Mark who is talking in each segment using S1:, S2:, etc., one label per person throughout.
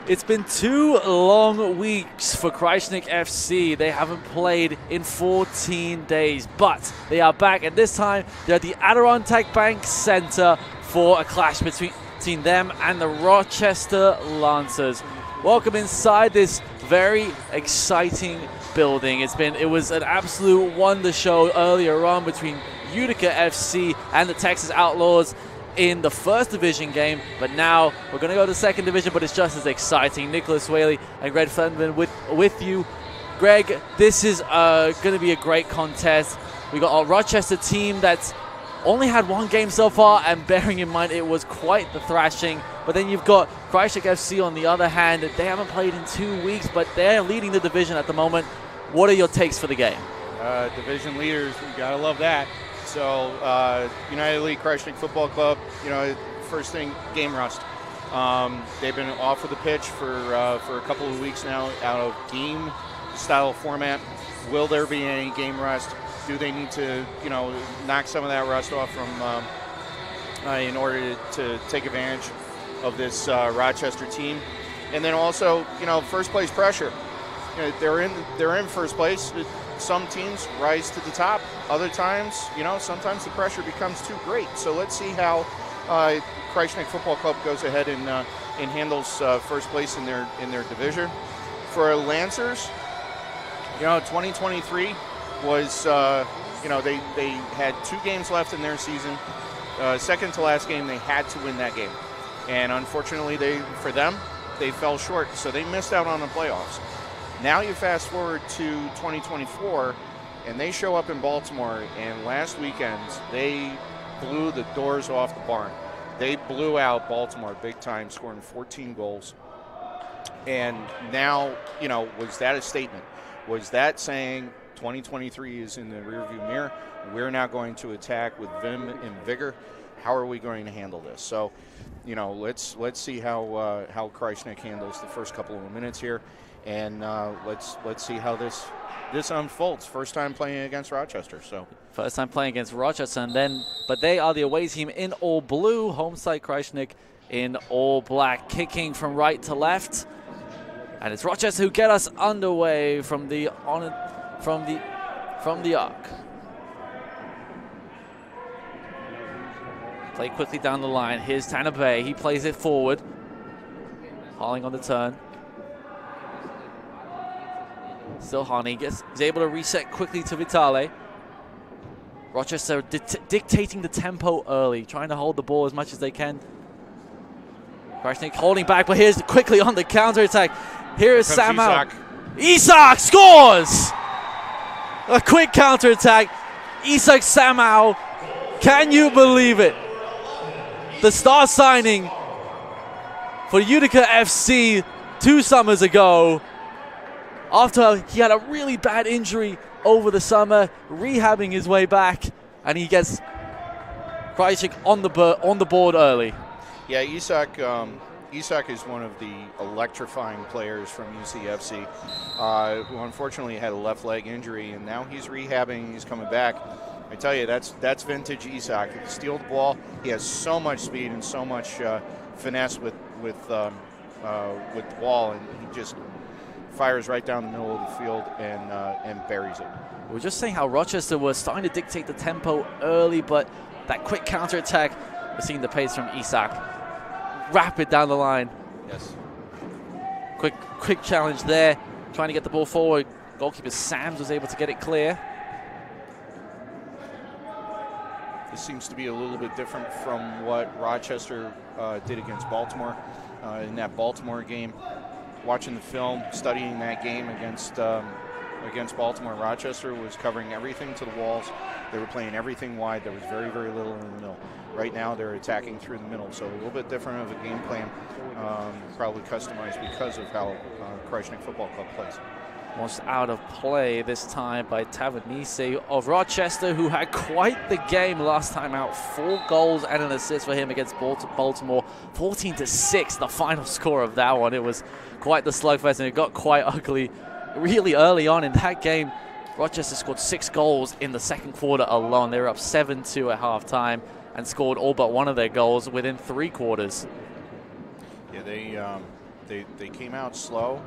S1: It's been 2 long weeks for Krajisnik FC. They haven't played in 14 days, but they are back, and this time they're at the Adirondack Bank Center for a clash between them and the Rochester Lancers. Welcome inside this very exciting building. It was an absolute wonder show earlier on between Utica FC and the Texas Outlaws in the first division game, but now we're going to go to the second division, but it's just as exciting. Nicholas Waley and Greg Fenton with you. Greg, this is going to be a great contest. We got a Rochester team that's only had 1 game so far, and bearing in mind it was quite the thrashing. But then you've got Krajisnik FC on the other hand. They haven't played in 2 weeks, but they're leading the division at the moment. What are your takes for the game?
S2: Division leaders, you gotta love that. So, United Elite Krajisnik Football Club, first thing, game rust. They've been off of the pitch for a couple of weeks now, out of game-style format. Will there be any game rust? Do they need to, knock some of that rust off from in order to take advantage of this Rochester team? And then also, first place pressure. They're in first place. Some teams rise to the top. Other times, sometimes the pressure becomes too great. So let's see how Krajisnik Football Club goes ahead and handles first place in their division. For Lancers, 2023 was they had 2 games left in their season. Second to last game, they had to win that game, and unfortunately, for them, they fell short. So they missed out on the playoffs. Now you fast forward to 2024, and they show up in Baltimore, and last weekend they blew the doors off the barn. They blew out Baltimore big time, scoring 14 goals. And now, was that a statement? Was that saying 2023 is in the rearview mirror? We're now going to attack with vim and vigor. How are we going to handle this? So, let's see how Krajisnik handles the first couple of minutes here. And let's see how this unfolds. First time playing against Rochester. So
S1: first time playing against Rochester, but they are the away team in all blue. Home side Krajisnik in all black, kicking from right to left, and it's Rochester who get us underway from the arc. Play quickly down the line. Here's Tanner Bay. He plays it forward, hauling on the turn. Still Hani is able to reset quickly to Vitale. Rochester dictating the tempo early, trying to hold the ball as much as they can. Krajisnik holding back, but here's quickly on the counter-attack. Here is Samau. Isak scores! A quick counter-attack. Isak Samau. Can you believe it? The star signing for Utica FC 2 summers ago, after he had a really bad injury over the summer, rehabbing his way back, and he gets Krajisnik on the board early.
S2: Yeah, Isak is one of the electrifying players from UCFC, who unfortunately had a left leg injury, and now he's rehabbing. He's coming back. I tell you, that's vintage Isak. He can steal the ball. He has so much speed and so much finesse with the ball, and he just fires right down the middle of the field and buries it.
S1: We're just saying how Rochester was starting to dictate the tempo early, but that quick counterattack, we're seeing the pace from Isak. Rapid down the line.
S2: Yes.
S1: Quick challenge there, trying to get the ball forward. Goalkeeper Sams was able to get it clear.
S2: This seems to be a little bit different from what Rochester did against Baltimore in that Baltimore game. Watching the film, studying that game against Baltimore, Rochester was covering everything to the walls. They were playing everything wide. There was very, very little in the middle. Right now, they're attacking through the middle, so a little bit different of a game plan, probably customized because of how Krajisnik Football Club plays.
S1: Almost out of play this time by Tavernise of Rochester, who had quite the game last time out. 4 goals and an assist for him against Baltimore. 14-6, the final score of that one. It was quite the slugfest, and it got quite ugly really early on in that game. Rochester scored 6 goals in the second quarter alone. They were up 7-2 at halftime and scored all but one of their goals within 3 quarters.
S2: Yeah, They came out slow,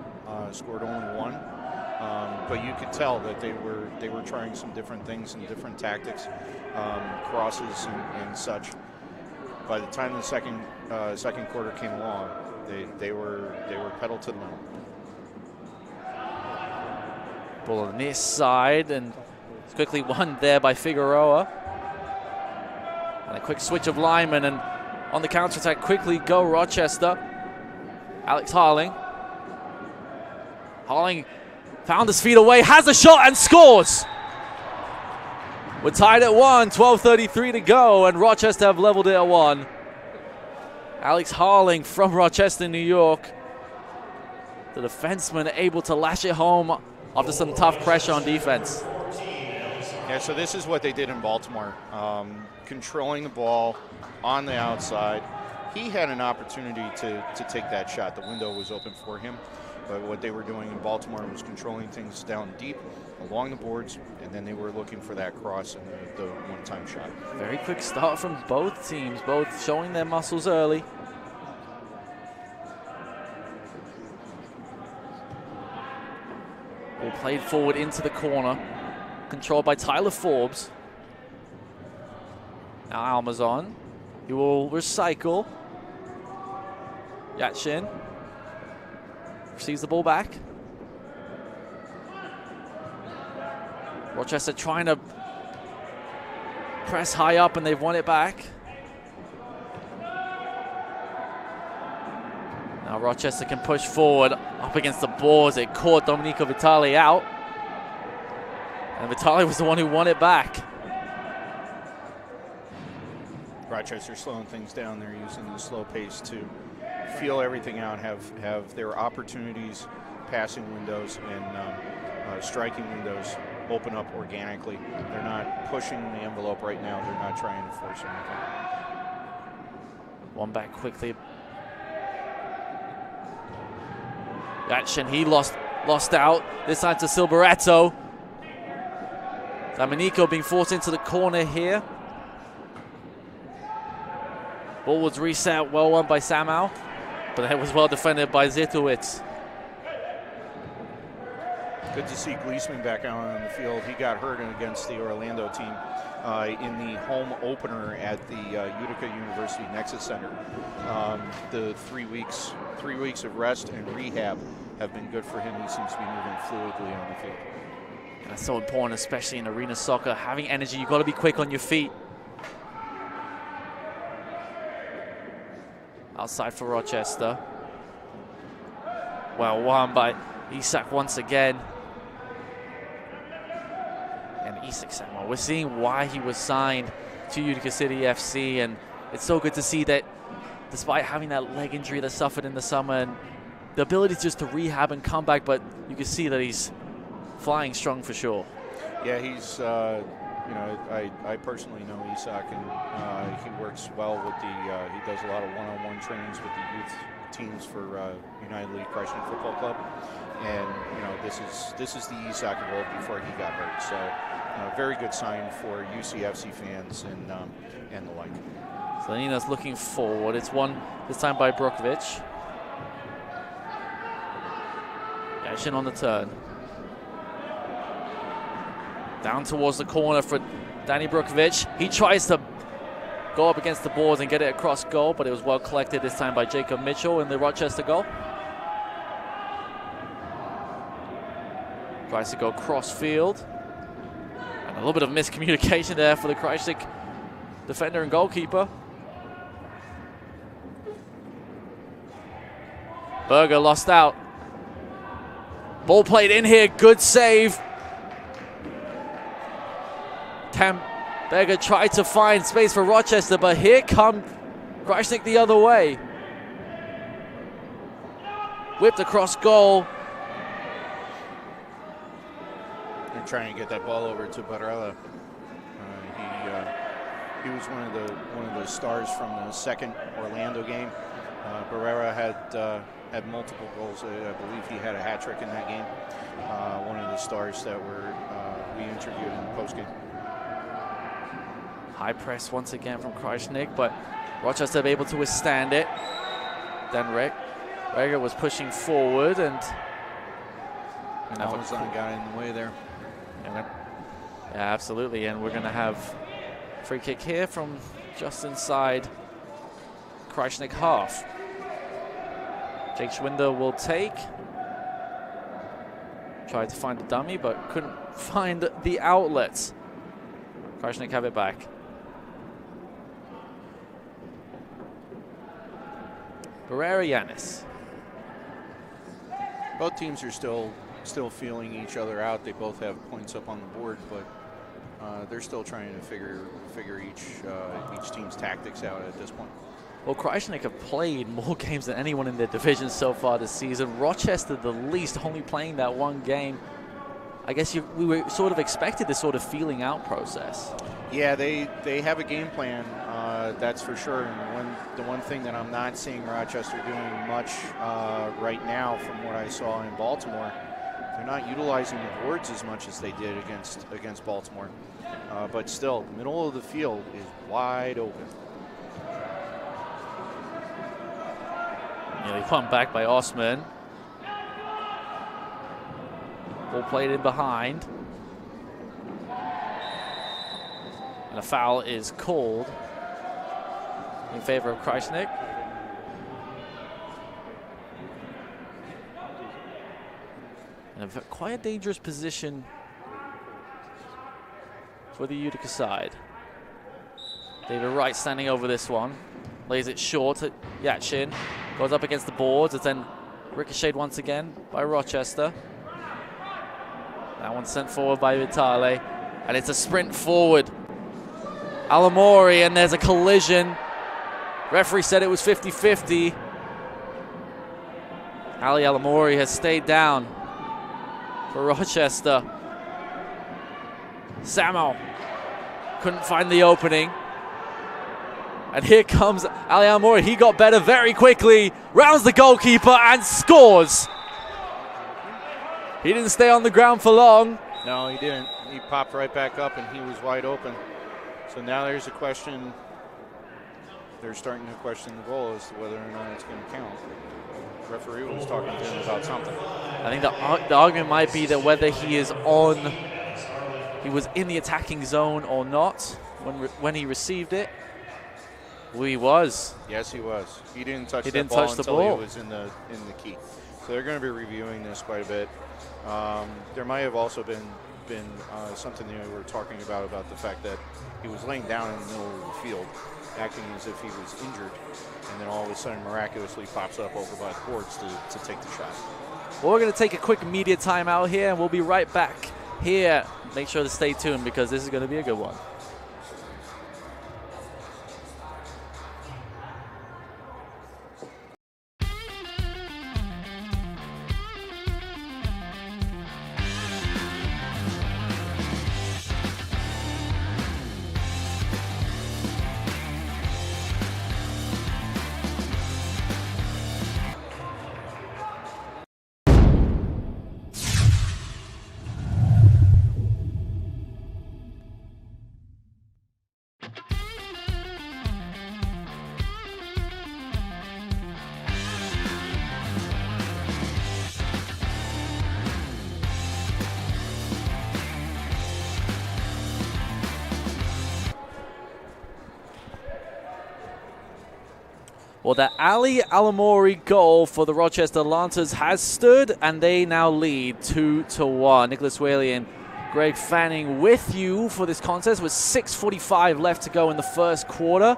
S2: scored only one, but you could tell that they were trying some different things and different tactics, crosses and such. By the time the second quarter came along, they were pedal to the metal.
S1: Ball on this side, and it's quickly won there by Figueroa. And a quick switch of linemen, and on the counter-attack quickly go Rochester. Alex Harling. Harling found his feet away, has a shot and scores! We're tied at 1, 12:33 to go, and Rochester have leveled it at 1. Alex Harling from Rochester, New York. The defenseman able to lash it home after some tough pressure on defense.
S2: Yeah, so this is what they did in Baltimore. Controlling the ball on the outside. He had an opportunity to take that shot. The window was open for him. But what they were doing in Baltimore was controlling things down deep along the boards, and then they were looking for that cross and the one-time shot.
S1: Very quick start from both teams, both showing their muscles early. Ball played forward into the corner, controlled by Tyler Forbes. Now Almazon, he will recycle. Yatchin receives the ball back. Rochester trying to press high up, and they've won it back. Now Rochester can push forward up against the boards. It caught Domenico Vitale out. And Vitale was the one who won it back.
S2: Rochester slowing things down. They're using the slow pace to feel everything out, have their opportunities, passing windows and striking windows open up organically. They're not pushing the envelope right now. They're not trying to force anything.
S1: One back quickly. Yatchin, he lost out. This time to Silveretto. Domenico being forced into the corner here. Ball was reset, well won by Samau, but it was well defended by Zitowitz.
S2: Good to see Gleesman back out on the field. He got hurt against the Orlando team in the home opener at the Utica University Nexus Center. The 3 weeks of rest and rehab have been good for him. He seems to be moving fluidly on the field.
S1: And that's so important, especially in arena soccer. Having energy, you've got to be quick on your feet. Outside for Rochester. Well won by Isak once again. And Isak Samuel, we're seeing why he was signed to Utica City FC, and it's so good to see that despite having that leg injury that suffered in the summer and the ability just to rehab and come back, but you can see that he's flying strong for sure.
S2: Yeah, he's, I personally know Isak, and he works well with he does a lot of one-on-one trainings with the youth teams for United Elite Krajisnik Football Club. And, this is the Isak of old before he got hurt. So, very good sign for UCFC fans and the like.
S1: Slanina's looking forward. It's won this time by Brokovic. Yashin on the turn. Down towards the corner for Danny Brokovic. He tries to go up against the boards and get it across goal, but it was well collected this time by Jacob Mitchell in the Rochester goal. Tries to go cross field. And a little bit of miscommunication there for the Krajisnik defender and goalkeeper. Berger lost out. Ball played in here, good save. Berger tried to find space for Rochester, but here come Krajisnik the other way. Whipped across goal.
S2: They're trying to get that ball over to Barella. He was one of the stars from the second Orlando game. Barrera had multiple goals. I believe he had a hat trick in that game. One of the stars that we interviewed in the postgame.
S1: High press once again from Krajisnik, but Rochester able to withstand it. Denrick Rega was pushing forward, and
S2: Malazan got in the way there.
S1: Yeah, absolutely. And we're going to have free kick here from just inside Krajisnik half. Jake Schwinder will take. Tried to find a dummy, but couldn't find the outlet. Krajisnik have it back. Barrera Yanis.
S2: Both teams are still feeling each other out. They both have points up on the board, but they're still trying to figure each team's tactics out at this point.
S1: Well, Krajisnik have played more games than anyone in their division so far this season. Rochester, the least, only playing that one game. I guess we were sort of expected this sort of feeling out process.
S2: Yeah, they have a game plan, that's for sure. And the one thing that I'm not seeing Rochester doing much right now from what I saw in Baltimore, they're not utilizing the boards as much as they did against Baltimore. But still, the middle of the field is wide open.
S1: Nearly pumped back by Osman. Ball played in behind. And a foul is called in favor of Krajisnik. And quite a dangerous position for the Utica side. David Wright standing over this one. Lays it short at Yatchin. Goes up against the boards. It's then ricocheted once again by Rochester. That one's sent forward by Vitale. And it's a sprint forward. Alamori, and there's a collision. Referee said it was 50-50. Ali Alamori has stayed down for Rochester. Samo couldn't find the opening. And here comes Ali Alamori. He got better very quickly. Rounds the goalkeeper and scores. He didn't stay on the ground for long.
S2: No, he didn't. He popped right back up and he was wide open. So now there's a question. They're starting to question the goal as to whether or not it's going to count. The referee was talking to him about something.
S1: I think the argument might be that whether he was in the attacking zone or not when he received it. Well, he was.
S2: Yes, he was. He didn't touch the ball he was in the key. So they're going to be reviewing this quite a bit. There might have also been something that we were talking about the fact that he was laying down in the middle of the field, acting as if he was injured, and then all of a sudden miraculously pops up over by the boards to take the shot.
S1: Well, we're going to take a quick media timeout here, and we'll be right back here. Make sure to stay tuned because this is going to be a good one. Well, the Ali Alamori goal for the Rochester Lancers has stood, and they now lead 2-1. Nicholas Waley and Greg Fanning with you for this contest with 6:45 left to go in the first quarter.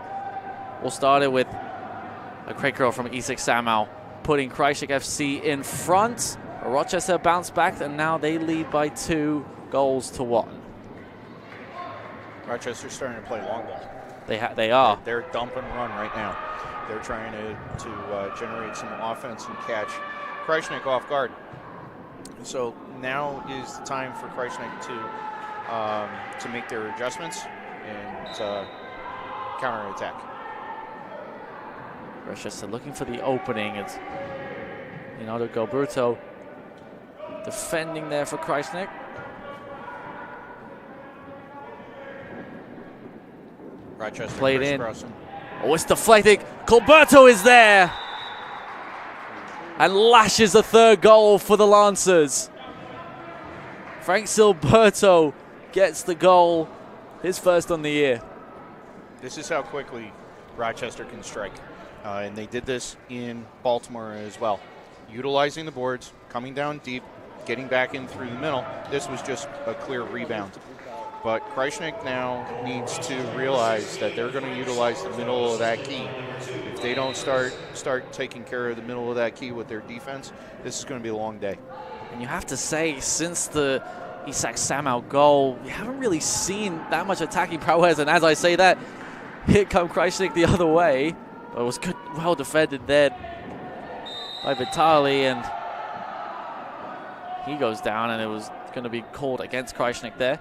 S1: We'll start it with a great goal from Isak Samau, putting Krajisnik FC in front. Rochester bounced back, and now they lead by 2-1.
S2: Rochester's starting to play long ball.
S1: They are.
S2: They're dump and run right now. They're trying to generate some offense and catch Krajisnik off guard. So now is the time for Krajisnik to make their adjustments and counterattack.
S1: Rochester looking for the opening. It's Leonardo Galberto defending there for Krajisnik.
S2: Rochester
S1: played in.
S2: Crossing.
S1: Oh, it's deflected. Galberto is there. and lashes the third goal for the Lancers. Frank Silberto gets the goal, his first on the year.
S2: This is how quickly Rochester can strike. And they did this in Baltimore as well. Utilizing the boards, coming down deep, getting back in through the middle. This was just a clear rebound. But Krajisnik now needs to realize that they're going to utilize the middle of that key. If they don't start taking care of the middle of that key with their defense, this is going to be a long day.
S1: And you have to say, since the Isak Samow goal, we haven't really seen that much attacking prowess. And as I say that, here come Krajisnik the other way. But it was good, well defended there by Vitali, and he goes down, and it was going to be called against Krajisnik there.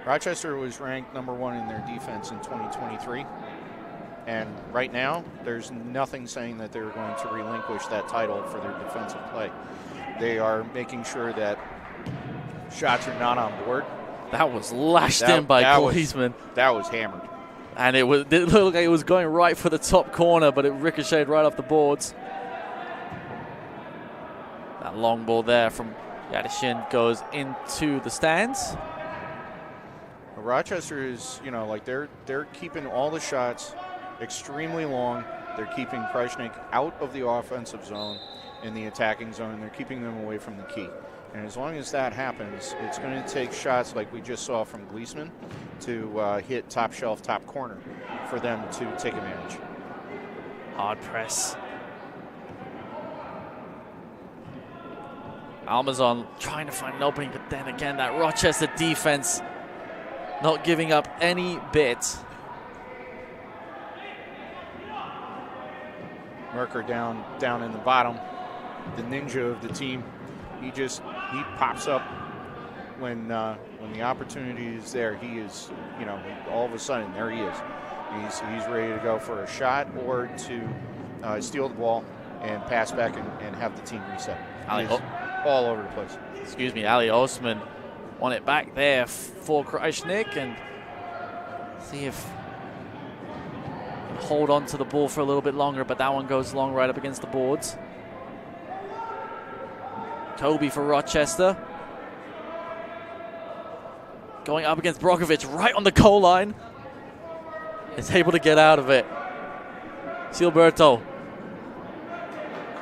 S2: Rochester was ranked #1 in their defense in 2023. And right now, there's nothing saying that they're going to relinquish that title for their defensive play. They are making sure that shots are not on board.
S1: That was lashed in by Kliesman.
S2: That was hammered.
S1: And it looked like it was going right for the top corner, but it ricocheted right off the boards. That long ball there from Yadishin goes into the stands.
S2: Rochester is, like they're keeping all the shots extremely long. They're keeping Krajisnik out of the offensive zone in the attacking zone. They're keeping them away from the key. And as long as that happens, it's going to take shots like we just saw from Kliesman to hit top shelf, top corner for them to take advantage.
S1: Hard press. Almazon trying to find an opening, but then again, that Rochester defense not giving up any bit.
S2: Merker down in the bottom, the ninja of the team. He pops up when the opportunity is there. He is, all of a sudden there he is. He's ready to go for a shot or to steal the ball and pass back and have the team reset. All over the place.
S1: Excuse me, Ali Osman won it back there for Krajisnik, and see if hold on to the ball for a little bit longer, but that one goes long right up against the boards. Toby for Rochester. Going up against Brokovich right on the goal line. Is able to get out of it. Silberto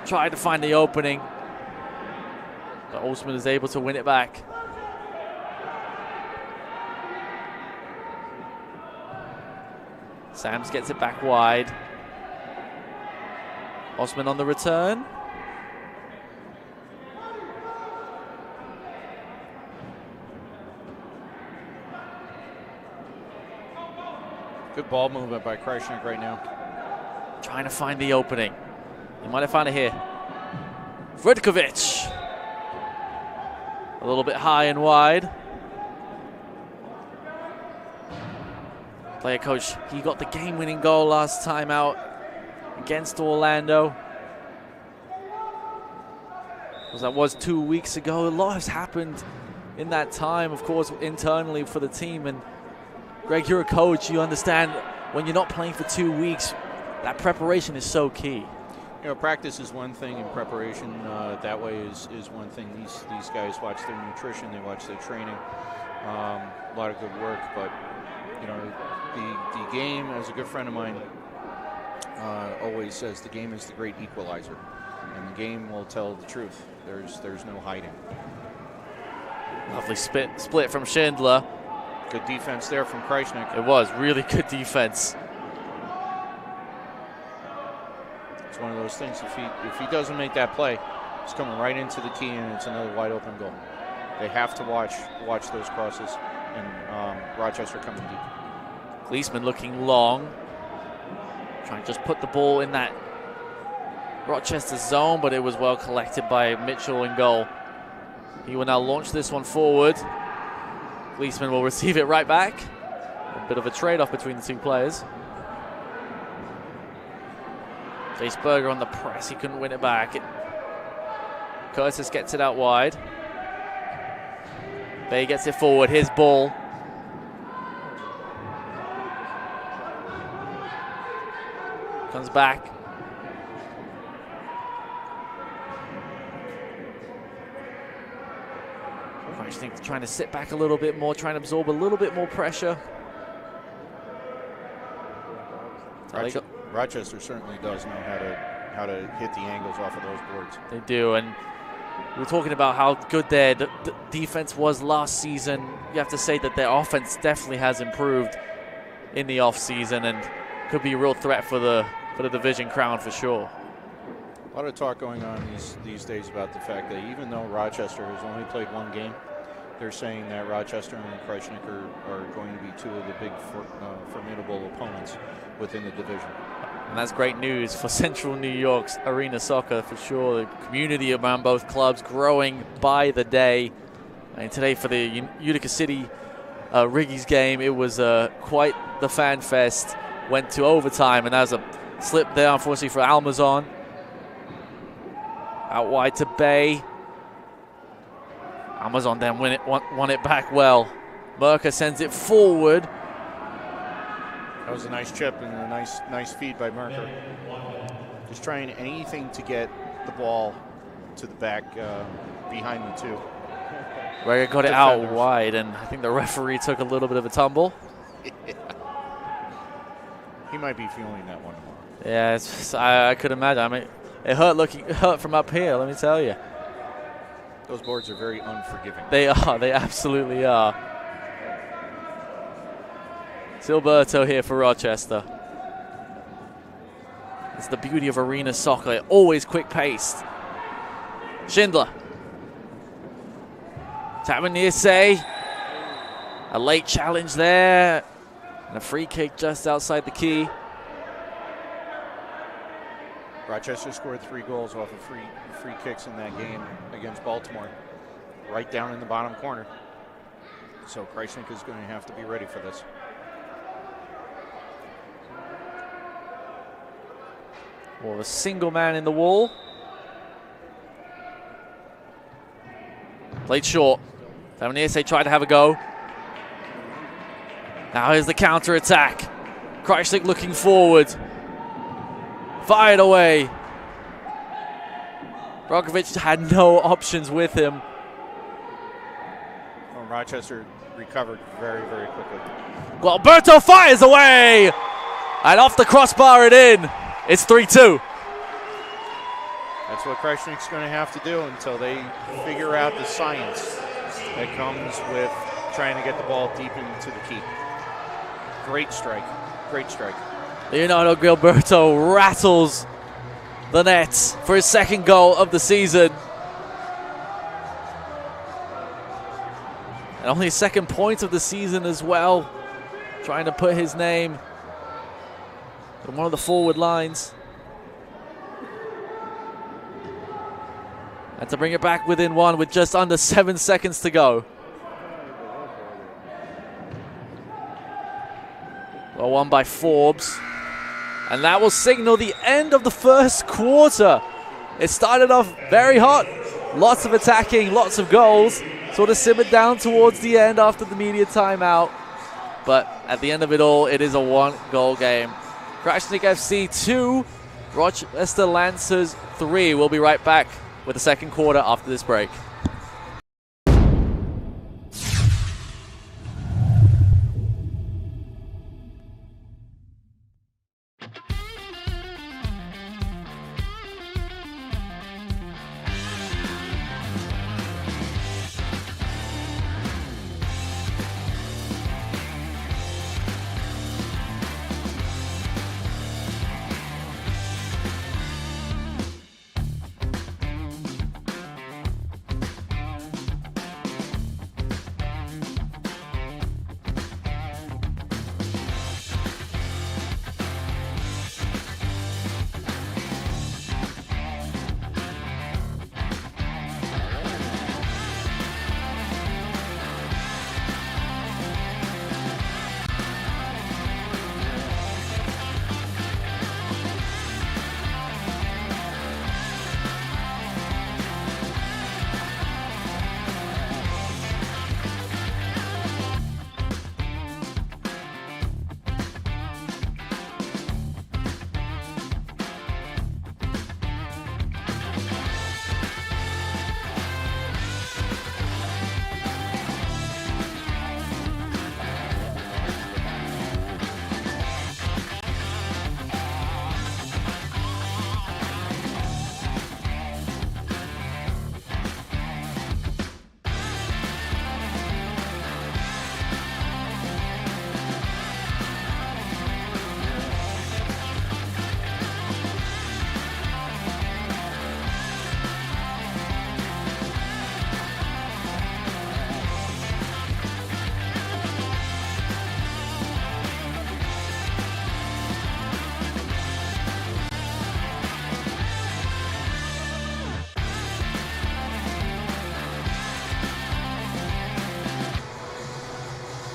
S1: tried to find the opening, but Osman is able to win it back. Sams gets it back wide. Osman on the return.
S2: Good ball movement by Krajisnik right now.
S1: Trying to find the opening. He might have found it here. Vrdkovic. A little bit high and wide. Player coach, he got the game-winning goal last time out against Orlando. That was 2 weeks ago. A lot has happened in that time, of course, internally for the team. And Greg, you're a coach. You understand when you're not playing for 2 weeks, that preparation is so key.
S2: Practice is one thing, and preparation that way is one thing. These guys watch their nutrition, they watch their training. A lot of good work, but the game, as a good friend of mine always says, the game is the great equalizer, and the game will tell the truth. There's no hiding.
S1: Lovely split from Schindler.
S2: Good defense there from Krajisnik.
S1: It was really good defense.
S2: It's one of those things. If he doesn't make that play, it's coming right into the key, and it's another wide open goal. They have to watch those crosses, and Rochester coming deep.
S1: Kliesman looking long, trying to just put the ball in that Rochester zone, but it was well collected by Mitchell in goal. He will now launch this one forward. Kliesman will receive it right back. A bit of a trade-off between the two players. Jace Berger on the press. He couldn't win it back. Curtis gets it out wide. Bay gets it forward. His ball. Comes back. Krajisnik trying to sit back a little bit more, trying to absorb a little bit more pressure.
S2: Rochester certainly does know how to hit the angles off of those boards.
S1: They do, and we were talking about how good their defense was last season. You have to say that their offense definitely has improved in the offseason and could be a real threat for the division crown for sure.
S2: A lot of talk going on these days about the fact that even though Rochester has only played one game, they're saying that Rochester and Krajisnik are going to be two of the big formidable opponents within the division.
S1: And that's great news for Central New York's arena soccer for sure. The community around both clubs growing by the day. And today for the Utica City Riggies game, it was quite the fan fest. Went to overtime, and that was a slip there, unfortunately, for Almazon. Out wide to Bay. Almazon then won it back well. Merker sends it forward.
S2: That was a nice chip and a nice feed by Merker. Just trying anything to get the ball to the back behind the two.
S1: Rega got it out wide, and I think the referee took a little bit of a tumble.
S2: Yeah. He might be feeling that one more.
S1: Yeah, I could imagine. I mean, it hurt from up here, let me tell you.
S2: Those boards are very unforgiving.
S1: They are. They absolutely are. Silberto here for Rochester. It's the beauty of arena soccer. Always quick-paced. Schindler. Tamanese. A late challenge there. And a free kick just outside the key.
S2: Rochester scored 3 goals off of free kicks in that game against Baltimore. Right down in the bottom corner. So Krajisnik is going to have to be ready for this.
S1: Well, a single man in the wall. Played short. Tamanese tried to have a go. Now here's the counter attack. Krajisnik looking forward. Fired away. Brokovic had no options with him.
S2: Well, Rochester recovered very, very quickly.
S1: Gualberto fires away! And off the crossbar it in. It's 3-2.
S2: That's what Krajisnik's going to have to do until they figure out the science that comes with trying to get the ball deep into the key. Great strike. Great strike.
S1: Leonardo Gualberto rattles the net for his second goal of the season. And only his second point of the season as well. Trying to put his name on one of the forward lines. And to bring it back within one with just under 7 seconds to go. Well, won by Forbes. And that will signal the end of the first quarter. It started off very hot. Lots of attacking, lots of goals. Sort of simmered down towards the end after the media timeout. But at the end of it all, it is a 1-goal game. Krajisnik FC 2, Rochester Lancers 3. We'll be right back with the second quarter after this break.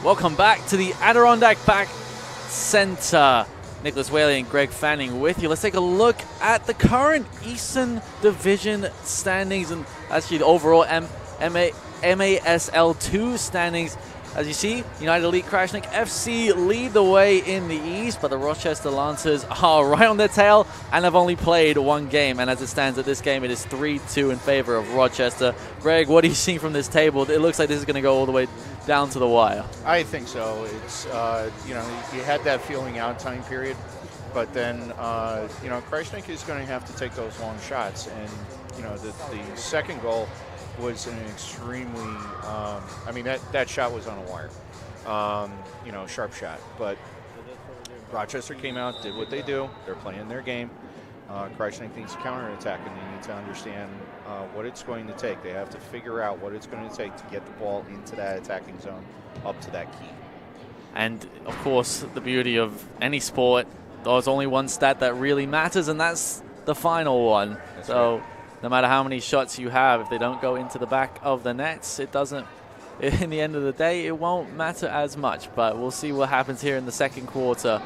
S1: Welcome back to the Adirondack Back Center. Nicholas Waley and Greg Fanning with you. Let's take a look at the current Eastern Division standings and actually the overall MASL2 standings. As you see, United Elite Krajisnik FC lead the way in the East, but the Rochester Lancers are right on their tail and have only played one game. And as it stands at this game, it is 3-2 in favor of Rochester. Greg, what are you seeing from this table? It looks like this is going to go all the way down to the wire.
S2: I think so. It's, you had that feeling out time period, but then, Krajisnik is going to have to take those long shots. And, the second goal was an extremely, that shot was on a wire, sharp shot. But Rochester came out, did what they do. They're playing their game. Krajisnik needs to counterattack, and they need to understand what it's going to take. They have to figure out what it's going to take to get the ball into that attacking zone, up to that key.
S1: And, of course, the beauty of any sport, there's only one stat that really matters, and that's the final one.
S2: That's
S1: so.
S2: Right.
S1: No matter how many shots you have, if they don't go into the back of the nets, it doesn't, in the end of the day, it won't matter as much. But we'll see what happens here in the second quarter.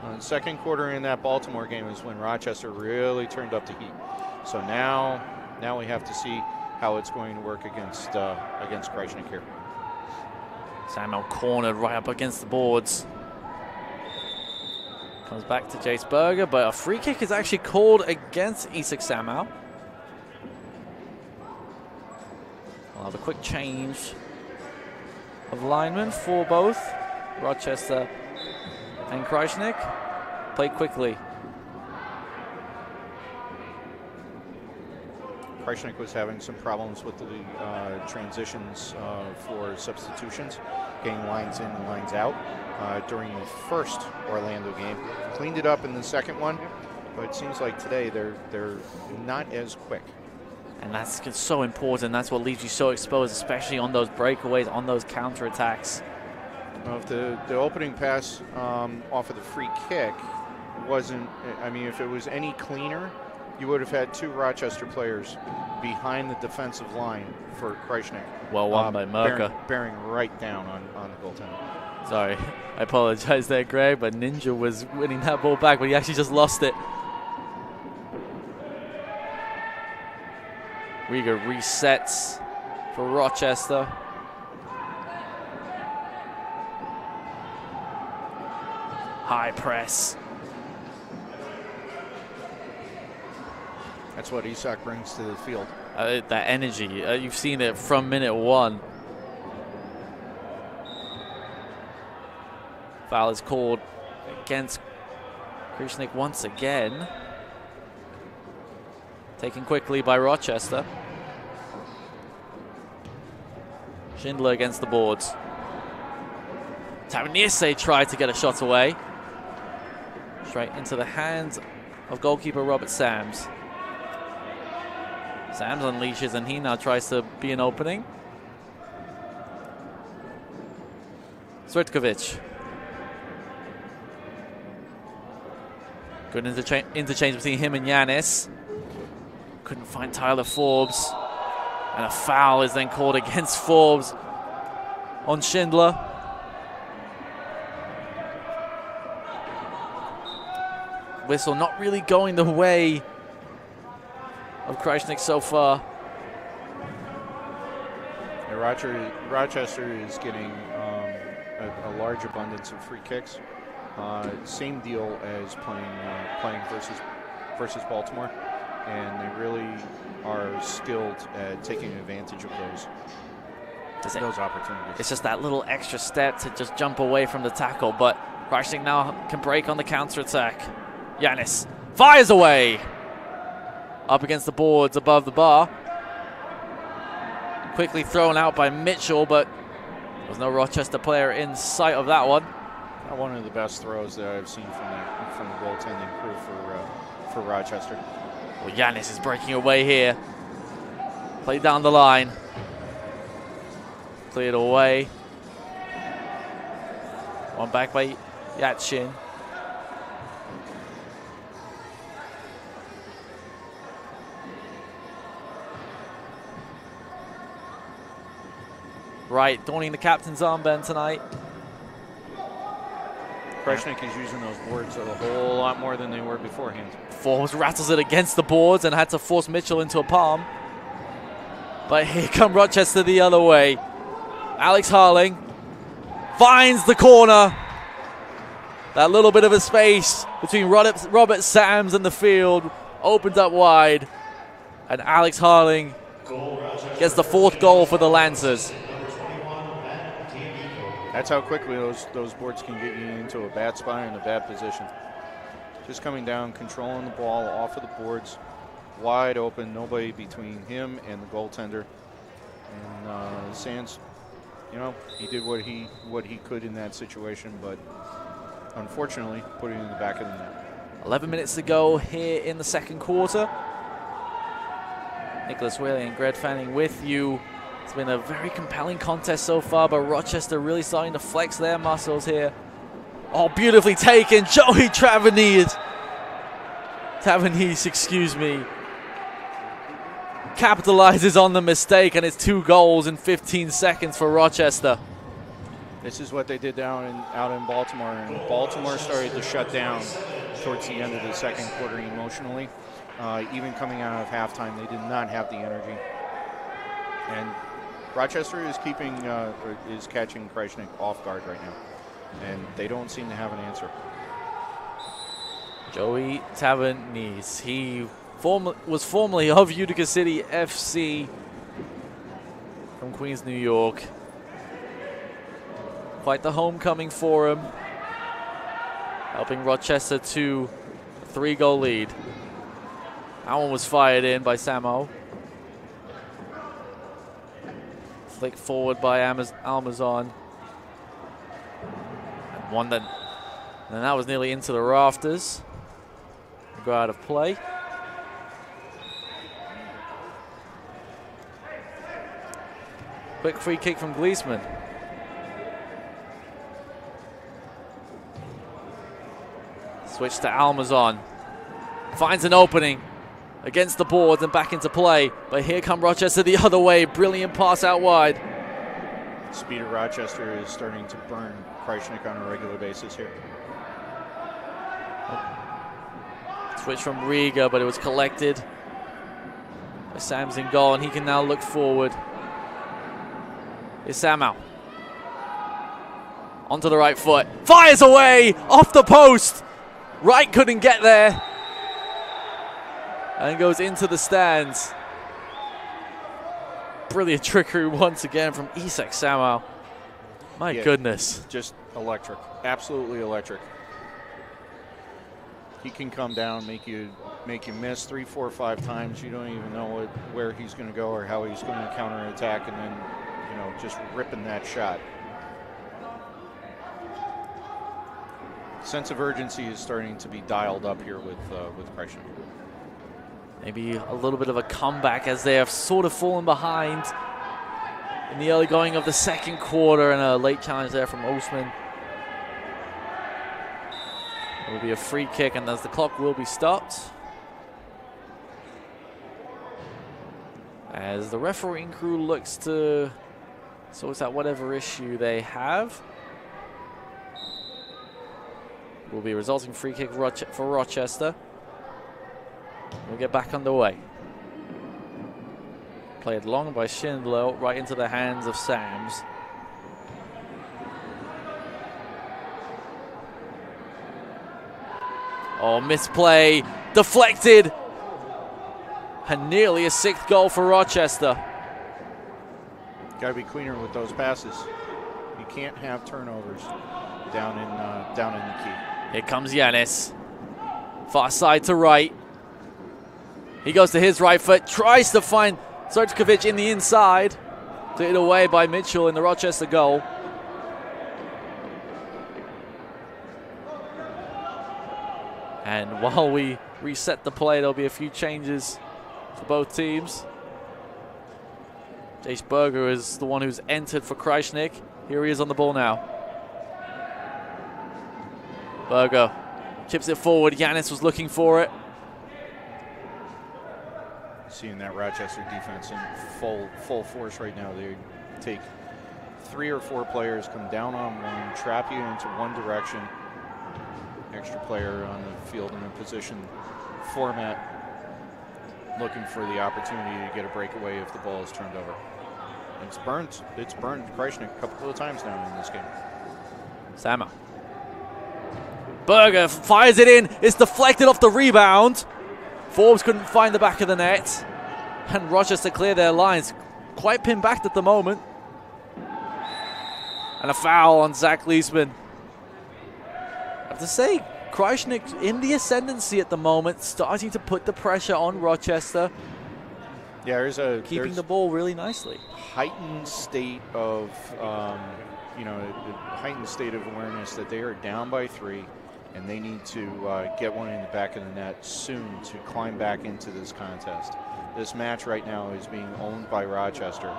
S2: The second quarter in that Baltimore game is when Rochester really turned up the heat. So now we have to see how it's going to work against Krajisnik here.
S1: Samuel cornered right up against the boards. Comes back to Jace Berger, but a free kick is actually called against Isak Samuel. We'll have a quick change of linemen for both Rochester and Krajisnik. Play quickly.
S2: Krajisnik was having some problems with the transitions for substitutions, getting lines in and lines out during the first Orlando game. Cleaned it up in the second one, but it seems like today they're not as quick.
S1: And that's so important. That's what leaves you so exposed, especially on those breakaways, on those counterattacks.
S2: If the opening pass off of the free kick wasn't, if it was any cleaner, you would have had two Rochester players behind the defensive line for Krajisnik.
S1: Well won by Merker.
S2: Bearing right down on the goaltender.
S1: Sorry, I apologize there, Greg, but Ninja was winning that ball back, but he actually just lost it. Riga resets for Rochester. High press.
S2: That's what Isak brings to the field.
S1: That energy, you've seen it from minute one. Foul is called against Krajisnik once again. Taken quickly by Rochester. Schindler against the boards. Tavanese tried to get a shot away. Straight into the hands of goalkeeper Robert Sams. Sams unleashes and he now tries to be an opening. Svetkovic. Good interchange between him and Yanis. Couldn't find Tyler Forbes. And a foul is then called against Forbes on Schindler. Whistle not really going the way of Krajisnik so far.
S2: Yeah, Rochester is getting a large abundance of free kicks. Same deal as playing versus Baltimore, and they really are skilled at taking advantage of those opportunities.
S1: It's just that little extra step to just jump away from the tackle, but Krajisnik now can break on the counterattack. Yanis fires away. Up against the boards above the bar. Quickly thrown out by Mitchell, but there was no Rochester player in sight of that one.
S2: One of the best throws that I've seen from the goaltending crew for Rochester.
S1: Well, Yanis is breaking away here. Played down the line. Cleared away. One back by Yatchin. Right, donning the captain's armband tonight.
S2: Krajisnik is using those boards a whole lot more than they were beforehand.
S1: Forbes rattles it against the boards and had to force Mitchell into a palm. But here come Rochester the other way. Alex Harling finds the corner. That little bit of a space between Robert Sams and the field opens up wide. And Alex Harling gets the 4th goal for the Lancers.
S2: That's how quickly those boards can get you into a bad spot and a bad position. Just coming down, controlling the ball off of the boards, wide open, nobody between him and the goaltender. And Sands, you know, he did what he could in that situation, but unfortunately put it in the back of the net.
S1: 11 minutes to go here in the second quarter. Nicholas Waley and Greg Fanning with you. It's been a very compelling contest so far, but Rochester really starting to flex their muscles here. Oh, beautifully taken. Joey Tavanese, excuse me, capitalizes on the mistake, and it's 2 goals in 15 seconds for Rochester.
S2: This is what they did out in Baltimore, and Baltimore started to shut down towards the end of the second quarter emotionally. Even coming out of halftime, they did not have the energy. And Rochester is catching Krajisnik off guard right now, and they don't seem to have an answer.
S1: Joey Tavanese, he was formerly of Utica City FC from Queens, New York. Quite the homecoming for him, helping Rochester to a 3-goal lead. That one was fired in by Samo. Flick forward by Almazan. And that was nearly into the rafters. Go out of play. Quick free kick from Gleesman. Switch to Almazan. Finds an opening against the boards and back into play. But here come Rochester the other way. Brilliant pass out wide.
S2: Speed of Rochester is starting to burn Krajisnik on a regular basis here.
S1: Switch from Riga, but it was collected by Sams in goal, and he can now look forward. Here's Samau. Onto the right foot. Fires away off the post. Wright couldn't get there. And goes into the stands. Brilliant trickery once again from Isak Samau. My goodness.
S2: Just electric. Absolutely electric. He can come down, make you miss 3, 4, 5 times. You don't even know where he's going to go or how he's going to counterattack, and then, you know, just ripping that shot. Sense of urgency is starting to be dialed up here with Krajisnik.
S1: Maybe a little bit of a comeback as they have sort of fallen behind in the early going of the second quarter, and a late challenge there from Osman. It will be a free kick, and as the clock will be stopped. As the refereeing crew looks to sort out whatever issue they have. Will be a resulting free kick for Rochester. We'll get back underway. Played long by Schindler, right into the hands of Sams. Oh, misplay, deflected. And nearly a 6th goal for Rochester.
S2: Got to be cleaner with those passes. You can't have turnovers down in the key.
S1: Here comes Yanis. Far side to right. He goes to his right foot, tries to find Sojkovic in the inside. Cleared away by Mitchell in the Rochester goal. And while we reset the play, there'll be a few changes for both teams. Jace Berger is the one who's entered for Krajisnik. Here he is on the ball now. Berger chips it forward. Yanis was looking for it.
S2: Seeing that Rochester defense in full force right now. They take 3 or 4 players come down on one, trap you into one direction, extra player on the field in a position format, looking for the opportunity to get a breakaway if the ball is turned over. It's burned Krajisnik a couple of times now in this game.
S1: Sama. Berger fires it in. It's deflected off the rebound. Forbes couldn't find the back of the net. And Rochester clear their lines. Quite pinned back at the moment. And a foul on Zach Leisman. I have to say, Krajisnik in the ascendancy at the moment, starting to put the pressure on Rochester.
S2: Yeah,
S1: keeping the ball really nicely.
S2: Heightened state of, heightened state of awareness that they are down by 3, and they need to get one in the back of the net soon to climb back into this contest. This match right now is being owned by Rochester,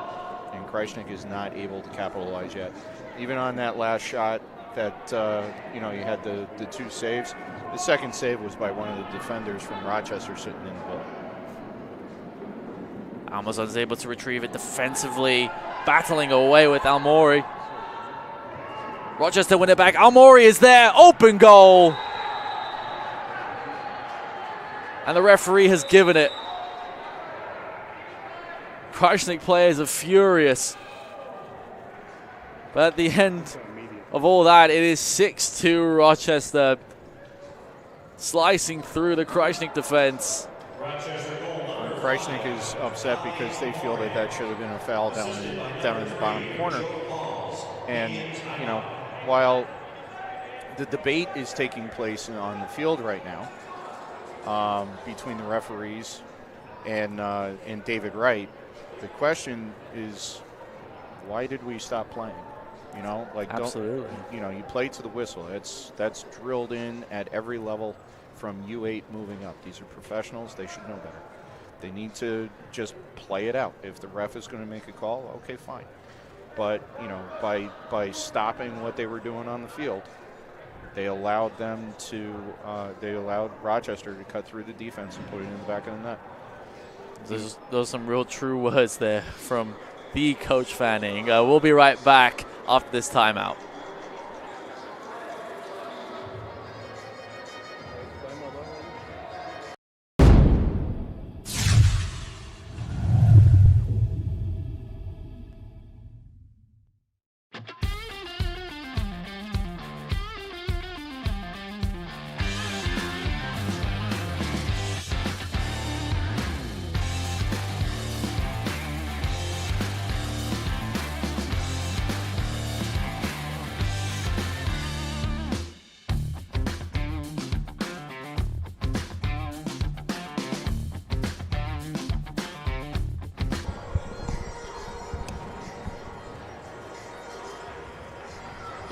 S2: and Krajisnik is not able to capitalize yet. Even on that last shot that, you had the 2 saves, the second save was by one of the defenders from Rochester sitting in the goal.
S1: Amazon's able to retrieve it defensively, battling away with Almori. Rochester win it back. Almori is there. Open goal. And the referee has given it. Krajisnik players are furious. But at the end of all that, it is 6-2 Rochester, slicing through the Krajisnik defense.
S2: Krajisnik is upset because they feel that should have been a foul down in the bottom corner. And, while the debate is taking place on the field right now between the referees and David Wright, the question is, why did we stop playing?
S1: Absolutely.
S2: You play to the whistle. That's drilled in at every level from U8 moving up. These are professionals. They should know better. They need to just play it out. If the ref is going to make a call, okay, fine. But, by stopping what they were doing on the field, they allowed Rochester to cut through the defense and put it in the back of the net.
S1: Those are some real true words there from the Coach Fanning. We'll be right back after this timeout.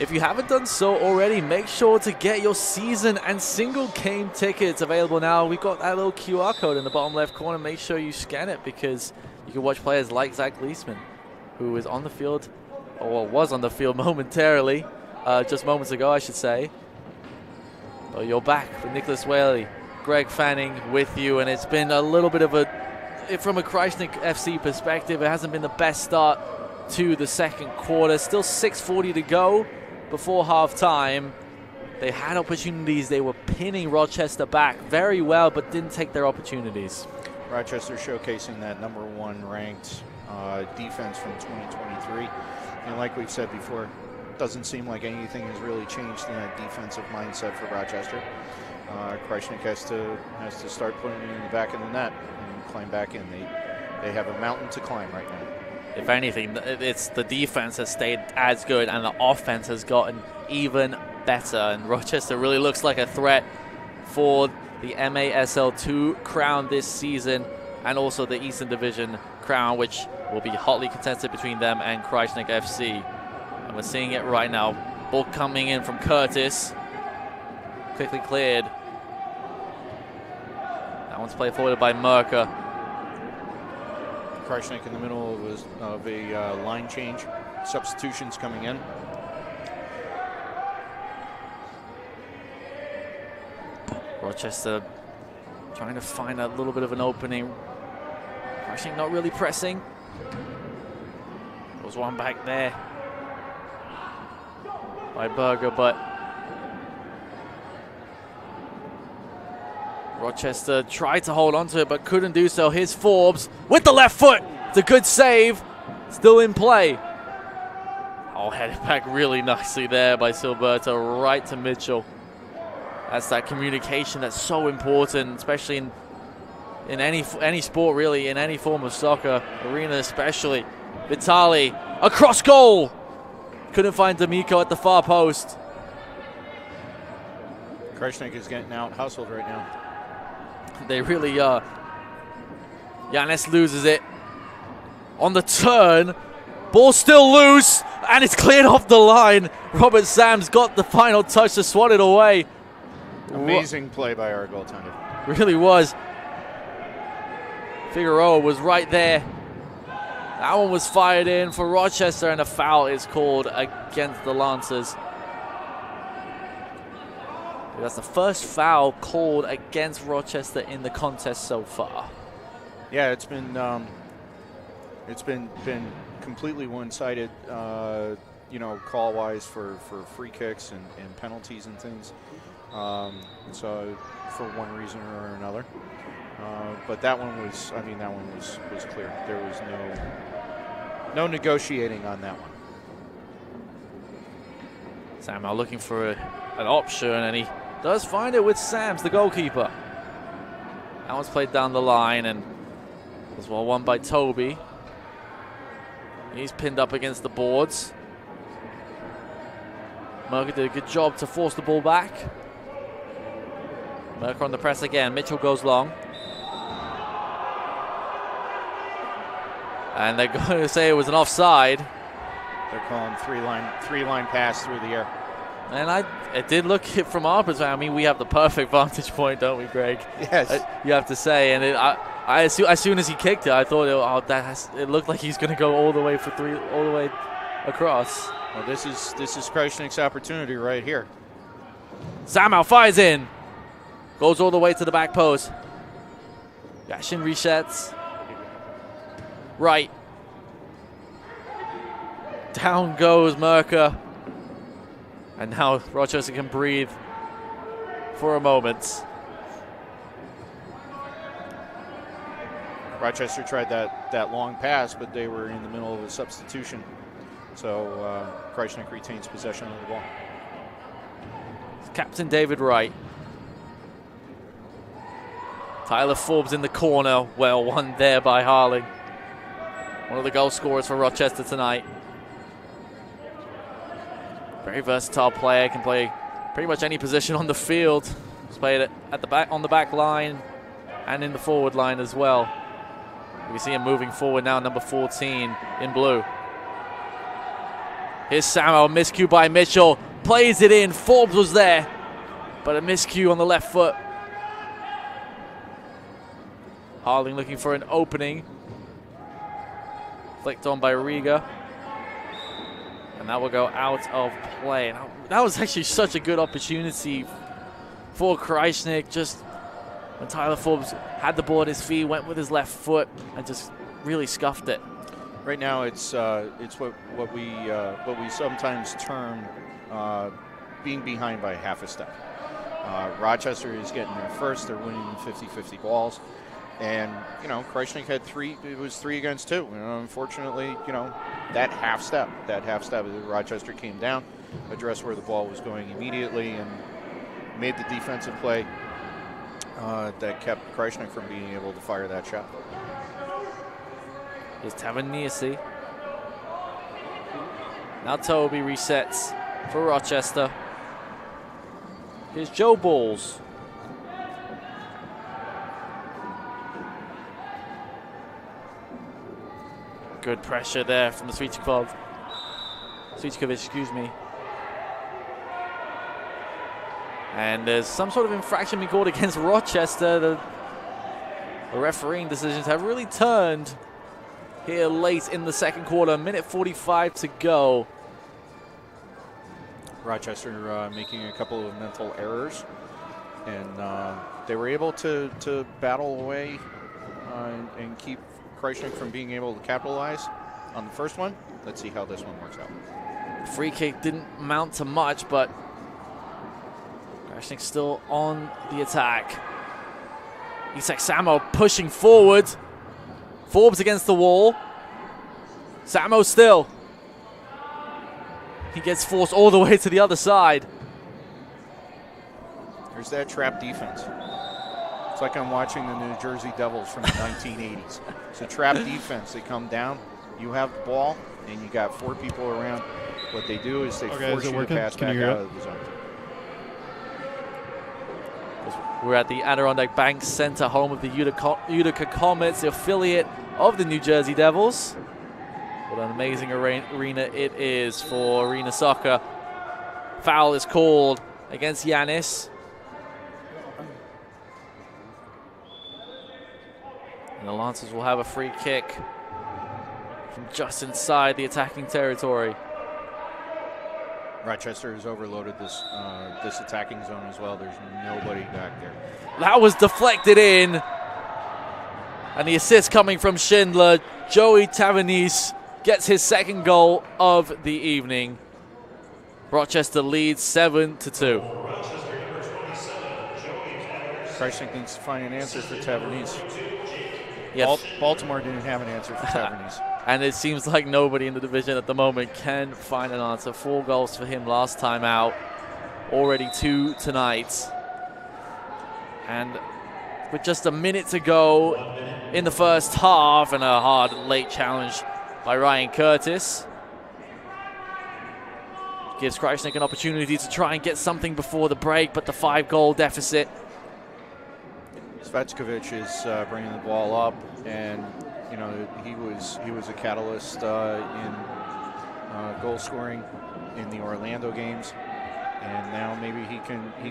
S1: If you haven't done so already, make sure to get your season and single game tickets available now. We've got that little QR code in the bottom left corner. Make sure you scan it because you can watch players like Zach Leisman, who is on the field, or was on the field momentarily, just moments ago, I should say. But you're back with Nicholas Waley, Greg Fanning with you, and it's been a little bit of from a Krajisnik FC perspective, it hasn't been the best start to the second quarter. Still 6:40 to go before halftime. They had opportunities. They were pinning Rochester back very well, but didn't take their opportunities.
S2: Rochester showcasing that #1 ranked defense from 2023. And like we've said before, doesn't seem like anything has really changed in that defensive mindset for Rochester. Krajisnik has to start putting it in the back of the net and climb back in. They have a mountain to climb right now.
S1: If anything, it's the defense has stayed as good and the offense has gotten even better. And Rochester really looks like a threat for the MASL2 crown this season and also the Eastern Division crown, which will be hotly contested between them and Krajisnik FC. And we're seeing it right now. Ball coming in from Curtis. Quickly cleared. That one's played forward by Merker.
S2: Krajisnik in the middle of a line change. Substitutions coming in.
S1: Rochester trying to find a little bit of an opening. Krajisnik not really pressing. There was one back there. by Berger, but Rochester tried to hold on to it but couldn't do so. Here's Forbes with the left foot. It's a good save. Still in play. Oh, headed back really nicely there by Silberto, right to Mitchell. That's that communication that's so important, especially in any sport, really, in any form of soccer, arena especially. Vitali, across goal. Couldn't find D'Amico at the far post.
S2: Krajisnik is getting out hustled right now.
S1: They really are. Yanis loses it. On the turn, ball still loose, and it's cleared off the line. Robert Sams got the final touch to swat it away.
S2: Amazing play by our goaltender.
S1: Really was. Figueroa was right there. That one was fired in for Rochester, and a foul is called against the Lancers. That's the first foul called against Rochester in the contest so far.
S2: Yeah, it's been completely one-sided, call-wise for free kicks and penalties and things. So for one reason or another. But that one was clear. There was no negotiating on that one.
S1: Samuel looking for an option, and he does find it with Sams, the goalkeeper. That one's played down the line, and was well won by Toby. He's pinned up against the boards. Merker did a good job to force the ball back. Merker on the press again. Mitchell goes long. And they're going to say it was an offside.
S2: They're calling three-line pass through the air.
S1: And it did look it from our perspective. I mean, we have the perfect vantage point, don't we, Greg?
S2: Yes.
S1: You have to say. And as soon as he kicked it, I thought, it looked like he's going to go all the way for three, all the way across.
S2: Well, this is Krajisnik's opportunity right here.
S1: Samuel fires in. Goes all the way to the back post. Yashin resets. Right. Down goes Merker. And now Rochester can breathe for a moment.
S2: Rochester tried that long pass, but they were in the middle of a substitution. So Krajisnik retains possession of the ball.
S1: Captain David Wright. Tyler Forbes in the corner. Well won there by Harling. One of the goal scorers for Rochester tonight. Very versatile player. Can play pretty much any position on the field. He's played it at the back, on the back line, and in the forward line as well. You can see him moving forward now, number 14 in blue. Here's Samuel, miscue by Mitchell. Plays it in. Forbes was there, but a miscue on the left foot. Harling looking for an opening. Flicked on by Riga. And that will go out of play. Now, that was actually such a good opportunity for Krajisnik. Just when Tyler Forbes had the ball at his feet, went with his left foot and just really scuffed it.
S2: Right now, it's what we sometimes term being behind by half a step. Rochester is getting there first. They're winning 50-50 balls. And, Krajisnik had it was 3 against 2. Unfortunately, that half step Rochester came down, addressed where the ball was going immediately, and made the defensive play that kept Krajisnik from being able to fire that shot.
S1: Here's Tavernier. Now Toby resets for Rochester. Here's Joe Balls. Good pressure there from the Svichkov, excuse me. And there's some sort of infraction being called against Rochester. The refereeing decisions have really turned here late in the second quarter. Minute 45 to go.
S2: Rochester making a couple of mental errors, and they were able to battle away and keep Krajisnik from being able to capitalize on the first one. Let's see how this one works out.
S1: Free kick didn't amount to much, but Krajisnik still on the attack. Isak Samo pushing forward. Forbes against the wall. Samo still. He gets forced all the way to the other side.
S2: There's that trap defense. It's like I'm watching the New Jersey Devils from the 1980s. It's a trap defense. They come down, you have the ball, and you got 4 people around. What they do is they force you to pass back out of the zone.
S1: We're at the Adirondack Bank Center, home of the Utica Comets, the affiliate of the New Jersey Devils. What an amazing arena it is for arena soccer. Foul is called against Yanis. And the Lancers will have a free kick from just inside the attacking territory.
S2: Rochester has overloaded this attacking zone as well. There's nobody back there.
S1: That was deflected in. And the assist coming from Schindler. Joey Tavernies gets his second goal of the evening. Rochester leads 7-2.
S2: Krajisnik needs to find an answer for Tavernies.
S1: Yes.
S2: Baltimore didn't have an answer for Tavernies.
S1: And it seems like nobody in the division at the moment can find an answer. 4 goals for him last time out. Already 2 tonight. And with just a minute to go in the first half, and a hard late challenge by Ryan Curtis, gives Krajisnik an opportunity to try and get something before the break, but the 5-goal deficit.
S2: Svetskovic is bringing the ball up, and you know he was a catalyst in goal scoring in the Orlando games, and now maybe he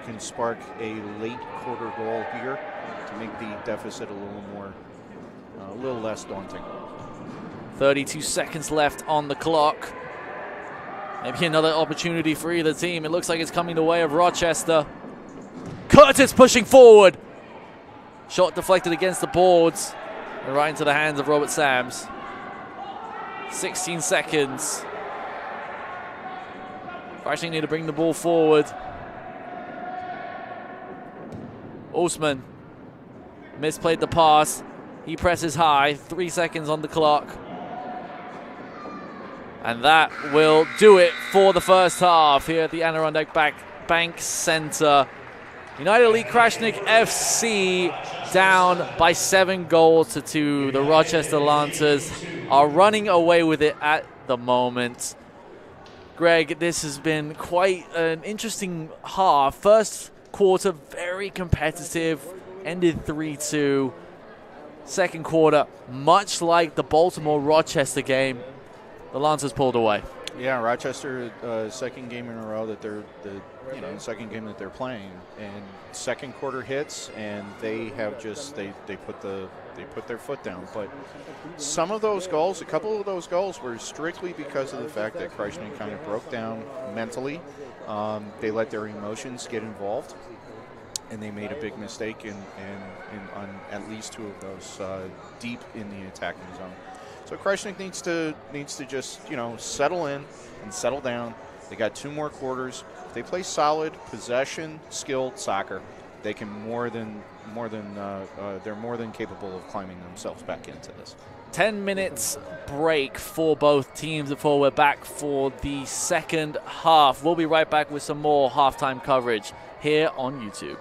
S2: can spark a late quarter goal here to make the deficit a little less daunting.
S1: 32 seconds left on the clock. Maybe another opportunity for either team. It looks like it's coming the way of Rochester. Curtis pushing forward. Shot deflected against the boards and right into the hands of Robert Sams. 16 seconds. Krajisnik need to bring the ball forward. Usman misplayed the pass. He presses high. 3 seconds on the clock. And that will do it for the first half here at the Adirondack Bank Center. United Elite Krajisnik FC down by 7-2. The Rochester Lancers are running away with it at the moment. Greg, this has been quite an interesting half. First quarter, very competitive, ended 3-2. Second quarter, much like the Baltimore-Rochester game, the Lancers pulled away.
S2: Yeah, Rochester, second game in a row that second game that they're playing, and second quarter hits, and they have just they put their foot down. But some of those goals, a couple of those goals, were strictly because of the fact that Krajisnik kind of broke down mentally. They let their emotions get involved, and they made a big mistake on at least 2 of those deep in the attacking zone. So Krajisnik needs to just settle in and settle down. They got 2 more quarters. If they play solid possession, skilled soccer, they can they're more than capable of climbing themselves back into this.
S1: 10 minutes break for both teams before we're back for the second half. We'll be right back with some more halftime coverage here on YouTube.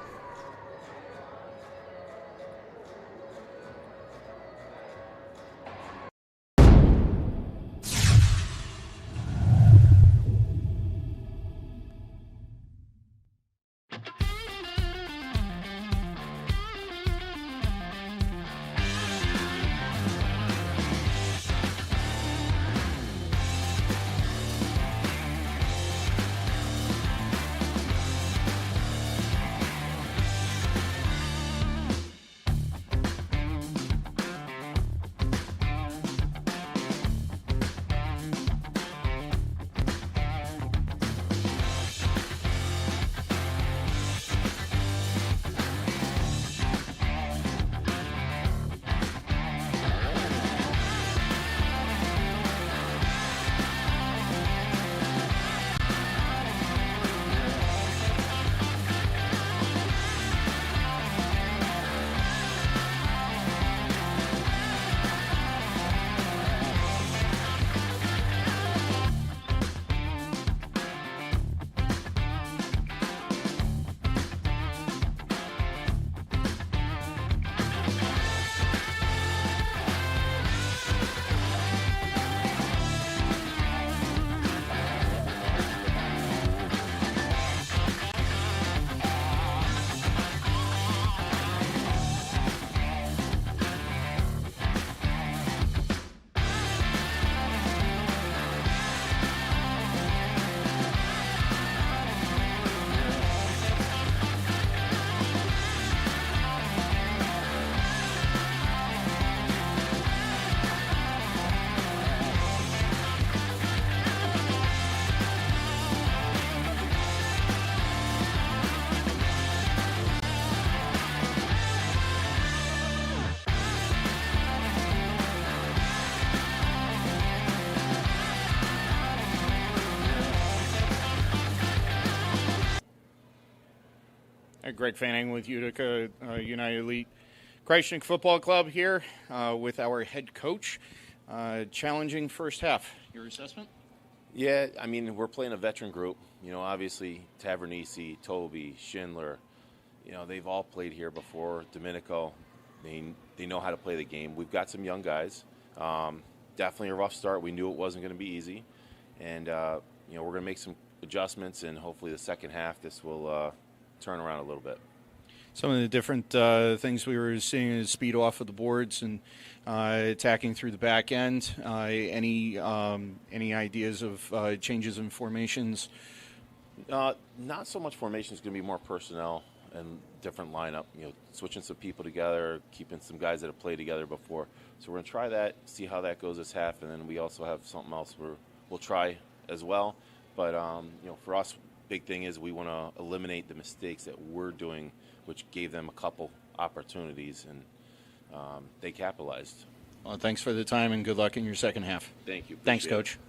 S2: Greg Fanning with Utica United Elite Krajisnik Football Club here with our head coach. Challenging first half. Your assessment?
S3: Yeah, I mean, we're playing a veteran group. You know, obviously, Tavernisi, Toby, Schindler, you know, they've all played here before. Domenico, they know how to play the game. We've got some young guys. Definitely a rough start. We knew it wasn't going to be easy. And, you know, we're going to make some adjustments, and hopefully the second half this will turn around a little bit.
S2: Some of the different things we were seeing is speed off of the boards and attacking through the back end. Any ideas of changes in formations?
S3: Not so much formation. It's going to be more personnel and different lineup. You know, switching some people together, keeping some guys that have played together before. So we're going to try that, see how that goes this half, and then we also have something else we'll try as well. But you know, for us, big thing is we want to eliminate the mistakes that we're doing, which gave them a couple opportunities, and they capitalized.
S2: Well, thanks for the time, and good luck in your second half.
S3: Thank you.
S2: Thanks,
S3: Appreciate
S2: Coach.
S3: it.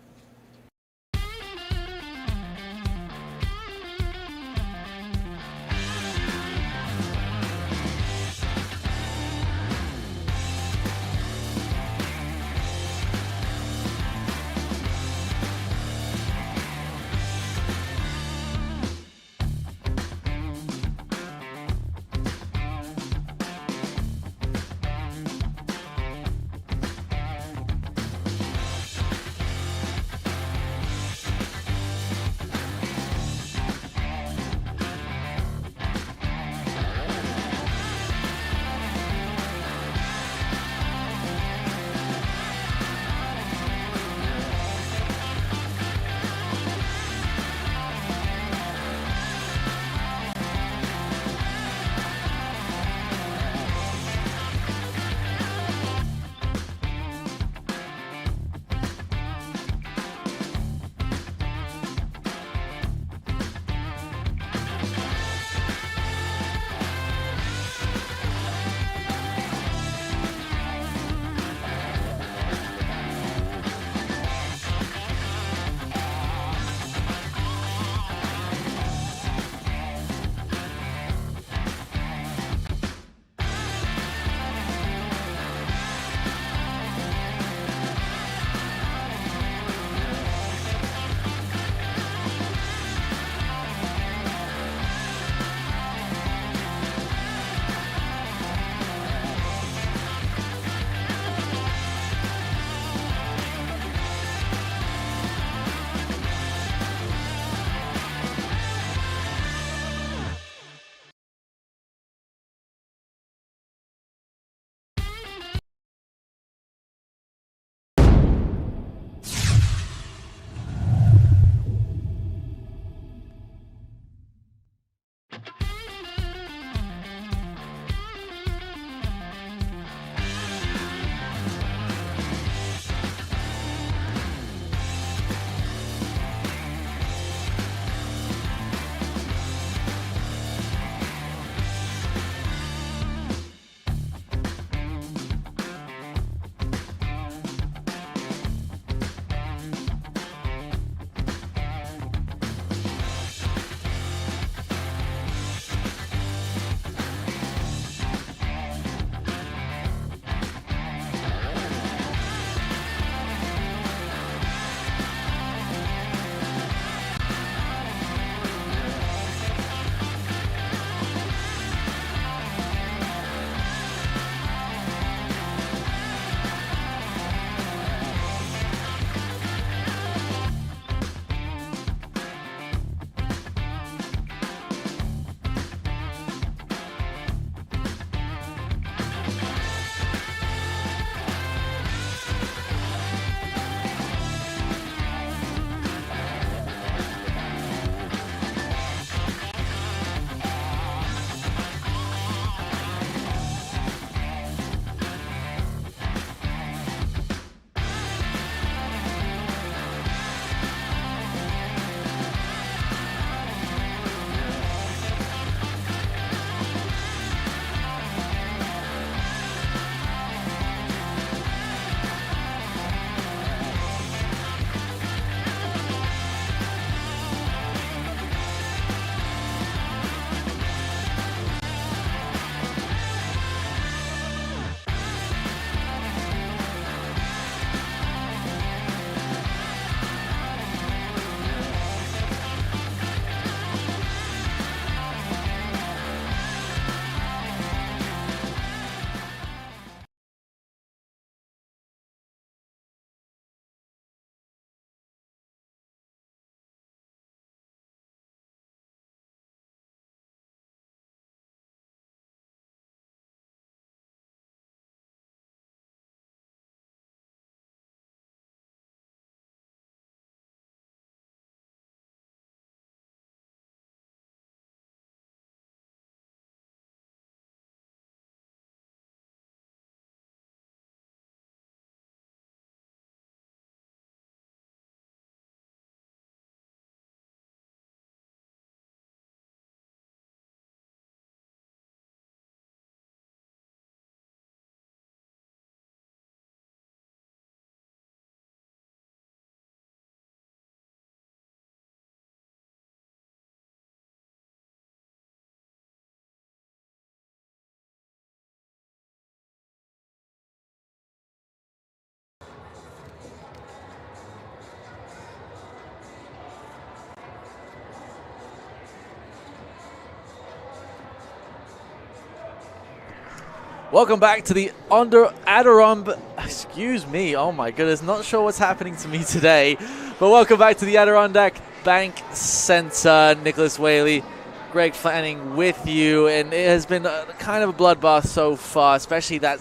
S1: Welcome back to the Adirondack. Excuse me. Oh my goodness. Not sure what's happening to me today. But welcome back to the Adirondack Bank Center. Nicholas Waley, Greg Fanning with you. And it has been kind of a bloodbath so far, especially that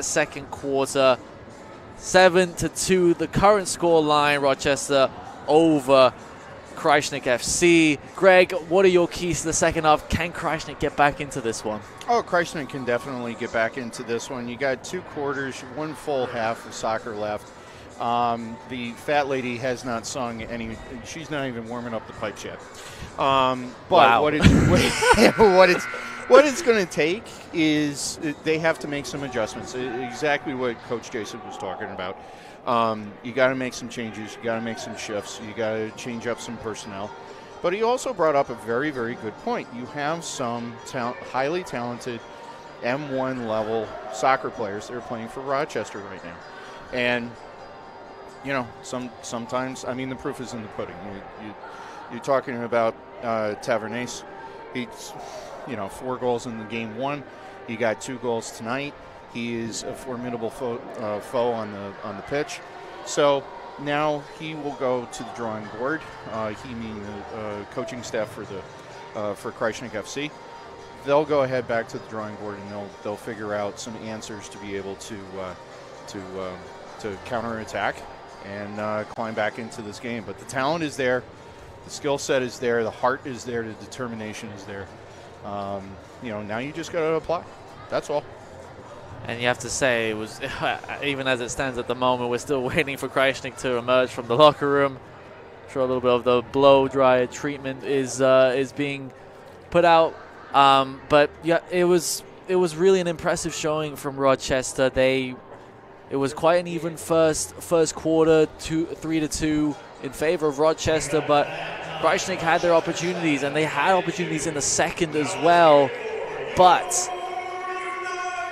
S1: second quarter. 7-2, the current score line, Rochester over Krajisnik FC. Greg, what are your keys to the second half? Can Krajisnik get back into this one?
S2: Oh, Krajisnik can definitely get back into this one. You got 2 quarters, 1 full half of soccer left. The fat lady has not sung any. She's not even warming up the pipes yet. But
S1: wow.
S2: what it's going to take is they have to make some adjustments. Exactly what Coach Jason was talking about. You got to make some changes. You got to make some shifts. You got to change up some personnel. But he also brought up a very, very good point. You have some highly talented M1 level soccer players that are playing for Rochester right now. And, you know, sometimes, I mean, the proof is in the pudding. You're talking about Tavernes. He's, 4 goals in the game 1. He got 2 goals tonight. He is a formidable foe on the pitch. So now he will go to the drawing board. He meaning the coaching staff for Krajisnik FC. They'll go ahead back to the drawing board and they'll figure out some answers to be able to counterattack and climb back into this game. But the talent is there, the skill set is there, the heart is there, the determination is there. Now you just got to apply. That's all.
S1: And you have to say, it was even as it stands at the moment, we're still waiting for Krajisnik to emerge from the locker room. I'm sure a little bit of the blow dryer treatment is being put out. But yeah, it was really an impressive showing from Rochester. It was quite an even first quarter, 3-2 in favor of Rochester, but Krajisnik had their opportunities, and they had opportunities in the second as well. But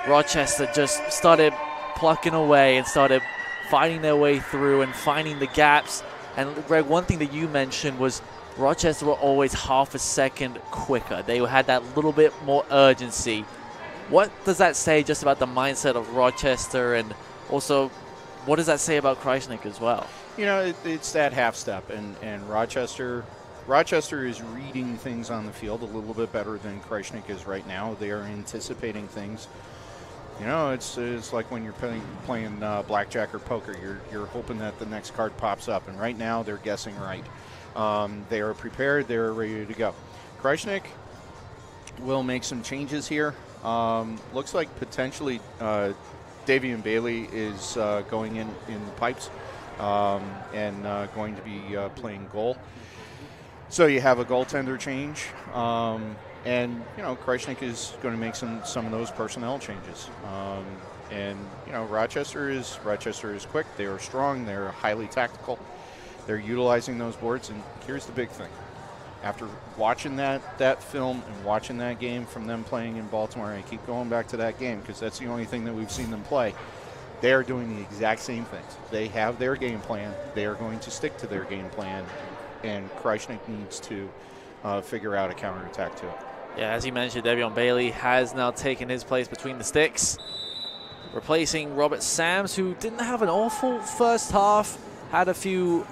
S1: Rochester just started plucking away and started fighting their way through and finding the gaps. And Greg, one thing that you mentioned was Rochester were always half a second quicker. They had that little bit more urgency. What does that say just about the mindset of Rochester, and also what does that say about Krajisnik as well?
S2: It's that half step, and Rochester is reading things on the field a little bit better than Krajisnik is right now. They are anticipating things. It's like when you're playing blackjack or poker. You're hoping that the next card pops up, and right now they're guessing right. They are prepared. They're ready to go. Krajisnik will make some changes here. Looks like potentially Davian Bailey is going in the pipes and going to be playing goal. So you have a goaltender change. And Krajisnik is going to make some of those personnel changes. Rochester is quick. They are strong. They're highly tactical. They're utilizing those boards. And here's the big thing: after watching that film and watching that game from them playing in Baltimore, and I keep going back to that game because that's the only thing that we've seen them play. They are doing the exact same things. They have their game plan. They are going to stick to their game plan, and Krajisnik needs to figure out a counterattack to it.
S1: Yeah, as you mentioned, Davion Bailey has now taken his place between the sticks, replacing Robert Sams, who didn't have an awful first half, had a few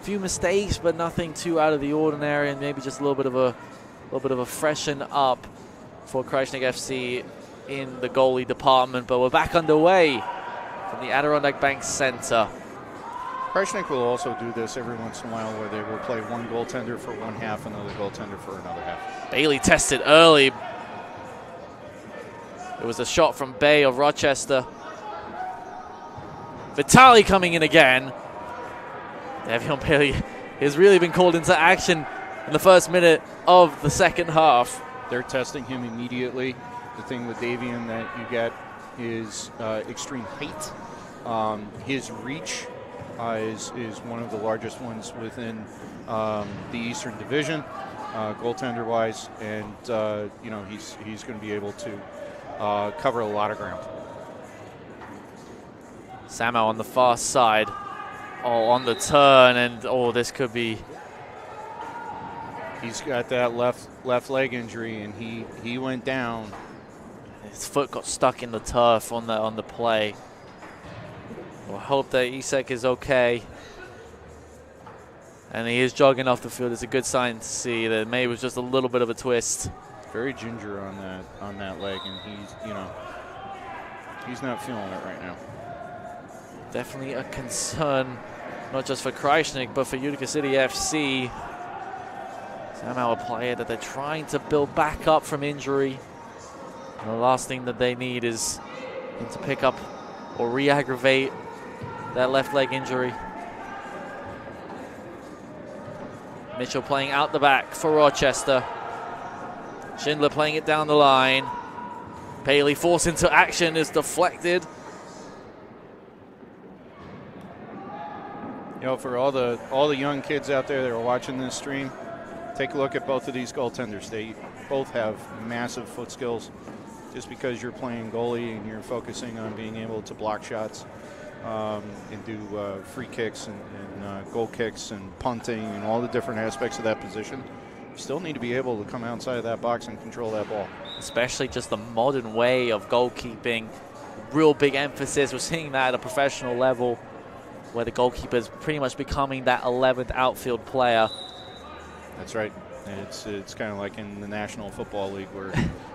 S1: mistakes, but nothing too out of the ordinary, and maybe just a little bit of a freshen up for Krajisnik FC in the goalie department. But we're back underway from the Adirondack Bank Center.
S2: Krajisnik will also do this every once in a while, where they will play one goaltender for one half, another goaltender for another half.
S1: Bailey tested early. It was a shot from Bay of Rochester. Vitali coming in again. Davion Bailey has really been called into action in the first minute of the second half.
S2: They're testing him immediately. The thing with Davion that you get is extreme height. His reach is one of the largest ones within the Eastern Division, goaltender-wise, and he's going to be able to cover a lot of ground.
S1: Samo on the far side, on the turn, and this could be.
S2: He's got that left leg injury, and he went down.
S1: His foot got stuck in the turf on the play. We'll hope that Isak is okay. And he is jogging off the field. It's a good sign to see that maybe it was just a little bit of a twist.
S2: Very ginger on that leg, and he's not feeling it right now.
S1: Definitely a concern, not just for Krajisnik, but for Utica City FC. Somehow a player that they're trying to build back up from injury. And the last thing that they need is him to pick up or re-aggravate that left leg injury. Mitchell playing out the back for Rochester. Schindler playing it down the line. Paley forced into action, is deflected.
S2: You know, for all the young kids out there that are watching this stream, take a look at both of these goaltenders. They both have massive foot skills. Just because you're playing goalie and you're focusing on being able to block shots and do free kicks and goal kicks and punting and all the different aspects of that position, you still need to be able to come outside of that box and control that ball.
S1: Especially just the modern way of goalkeeping. Real big emphasis. We're seeing that at a professional level where the goalkeeper is pretty much becoming that 11th outfield player. That's
S2: right. It's kind of like in the National Football League where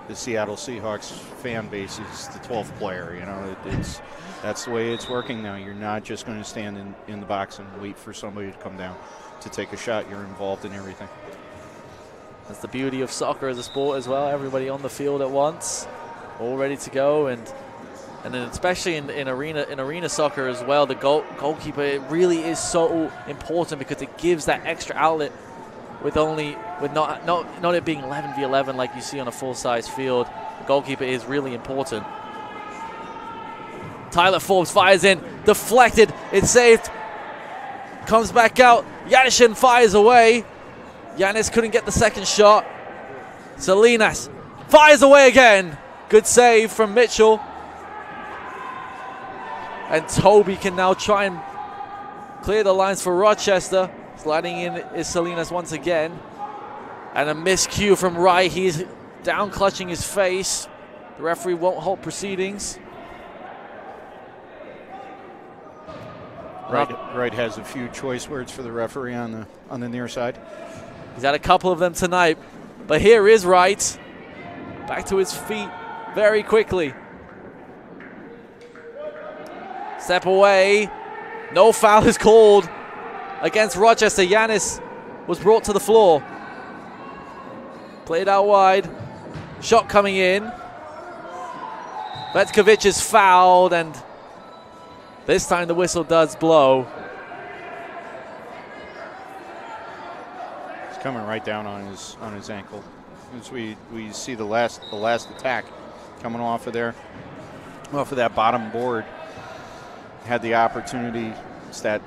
S2: the Seattle Seahawks fan base is the 12th player. You know, that's the way it's working now. You're not just going to stand in the box and wait for somebody to come down to take a shot. You're involved in everything.
S1: That's the beauty of soccer as a sport as well. Everybody on the field at once, all ready to go, and then especially in arena soccer as well, the goalkeeper, it really is so important because it gives that extra outlet. With not it being 11v11 like you see on a full-size field, the goalkeeper is really important. Tyler Forbes fires in, deflected, it's saved, comes back out, Yanishin fires away. Yanis couldn't get the second shot. Salinas fires away again. Good save from Mitchell. And Toby can now try and clear the lines for Rochester. Sliding in is Salinas once again. And a miscue from Wright. He's down clutching his face. The referee won't halt proceedings.
S2: Wright has a few choice words for the referee on the near side.
S1: He's had a couple of them tonight. But here is Wright. Back to his feet very quickly. Step away. No foul is called against Rochester. Yanis was brought to the floor. Played out wide. Shot coming in. Vetkovic is fouled, and this time the whistle does blow.
S2: It's coming right down on his ankle. As we see the last attack coming off of that bottom board. Had the opportunity. It's that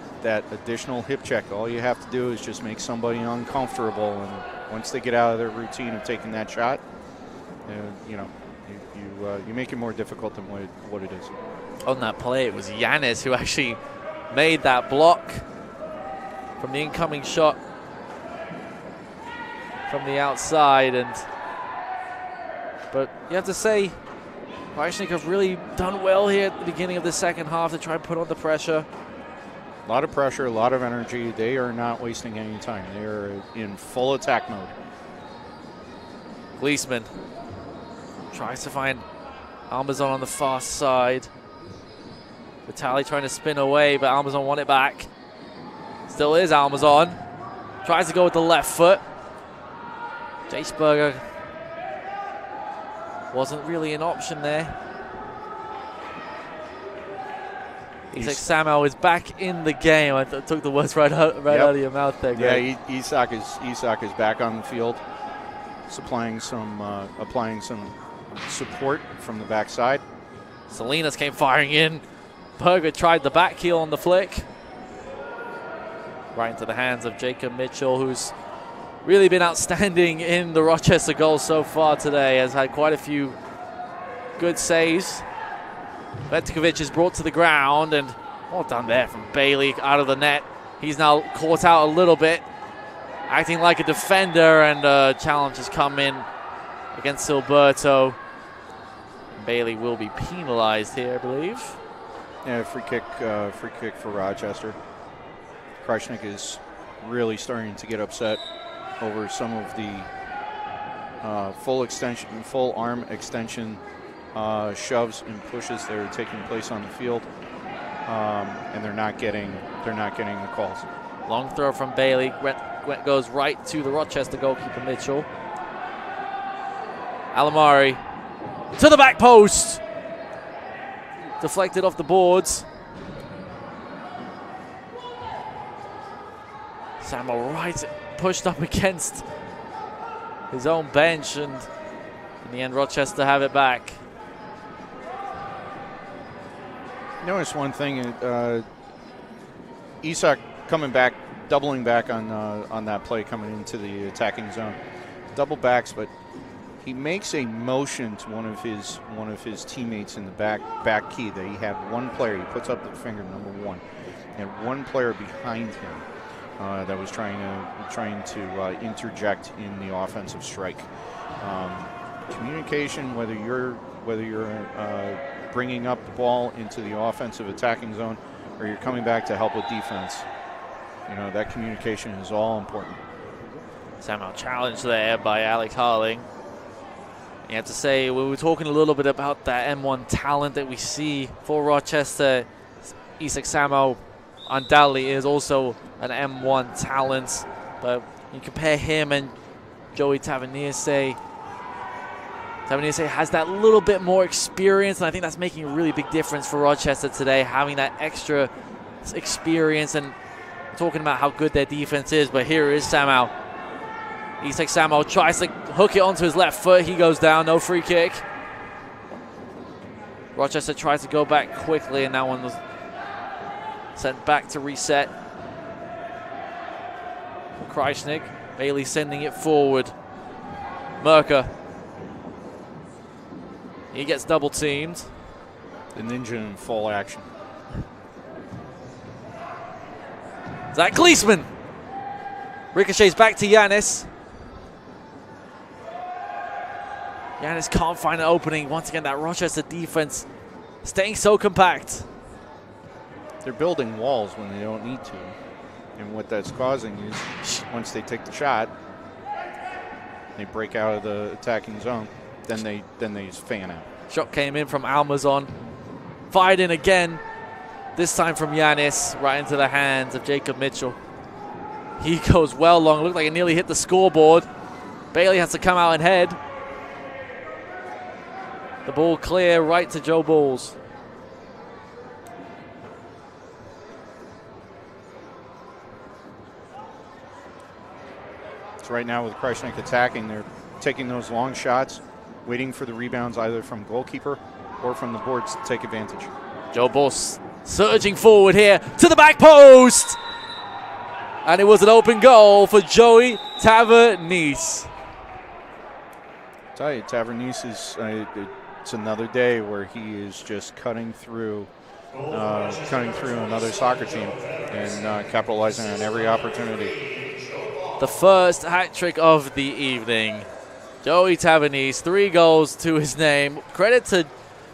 S2: additional hip check. All you have to do is just make somebody uncomfortable, and once they get out of their routine of taking that shot, you make it more difficult than what it is.
S1: On that play, it was Yanis who actually made that block from the incoming shot from the outside, but you have to say, Krajisnik have really done well here at the beginning of the second half to try and put on the pressure.
S2: A lot of pressure, a lot of energy. They are not wasting any time. They are in full attack mode.
S1: Gleesman tries to find Almazon on the far side. Vitali trying to spin away, but Almazon won it back. Still is Almazon. Tries to go with the left foot. Jaceberger wasn't really an option there. Isak Samuel is back in the game. I took the words right out of your mouth there, Greg.
S2: Yeah, Isak is back on the field, applying some support from the backside.
S1: Salinas came firing in. Berger tried the back heel on the flick. Right into the hands of Jacob Mitchell, who's really been outstanding in the Rochester goals so far today. Has had quite a few good saves. Vetkovic is brought to the ground, and well done there from Bailey out of the net. He's now caught out a little bit, acting like a defender, and a challenge has come in against Silberto. Waley will be penalized here, I believe.
S2: Yeah, free kick for Rochester. Krajisnik is really starting to get upset over some of the full arm extension shoves and pushes that are taking place on the field, and they're not getting the calls.
S1: Long throw from Waley goes right to the Rochester goalkeeper Mitchell. Alamari to the back post, deflected off the boards. Samuel Wright pushed up against his own bench, and in the end Rochester have it back.
S2: Notice one thing, Isak coming back, doubling back on that play coming into the attacking zone. Double backs, but he makes a motion to one of his teammates in the back key that he had one player. He puts up the finger number 1, and one player behind him that was trying to interject in the offensive strike. Communication, whether you're bringing up the ball into the offensive attacking zone or you're coming back to help with defense, that communication is all important.
S1: Somehow challenged there by Alex Harling. You have to say, we were talking a little bit about that M1 talent that we see for Rochester. Isak Samo undoubtedly is also an M1 talent, but you compare him and Joey Tavernier. Tavernier has that little bit more experience, and I think that's making a really big difference for Rochester today, having that extra experience and talking about how good their defense is. But here is Samo. Isak Samo tries to hook it onto his left foot. He goes down, no free kick. Rochester tries to go back quickly, and that one was sent back to reset. Krajisnik, Waley sending it forward. Merker. He gets double teamed.
S2: The ninja in full action.
S1: Zach Gleesman. Ricochets back to Yanis. Yanis can't find an opening. Once again, that Rochester defense staying so compact.
S2: They're building walls when they don't need to. And what that's causing is once they take the shot, they break out of the attacking zone, then they just fan out.
S1: Shot came in from Almazon. Fired in again. This time from Yanis, right into the hands of Jacob Mitchell. He goes well long. Looked like it nearly hit the scoreboard. Waley has to come out and head. The ball clear right to Joe Balls.
S2: So right now with Krajisnik attacking, they're taking those long shots, waiting for the rebounds either from goalkeeper or from the boards to take advantage.
S1: Joe Balls surging forward here to the back post. And it was an open goal for Joey Tavernier.
S2: Tell you, Tavernier is it's another day where he is just cutting through another soccer team and capitalizing on every opportunity.
S1: The first hat trick of the evening. Joey Tavernier, 3 goals to his name. Credit to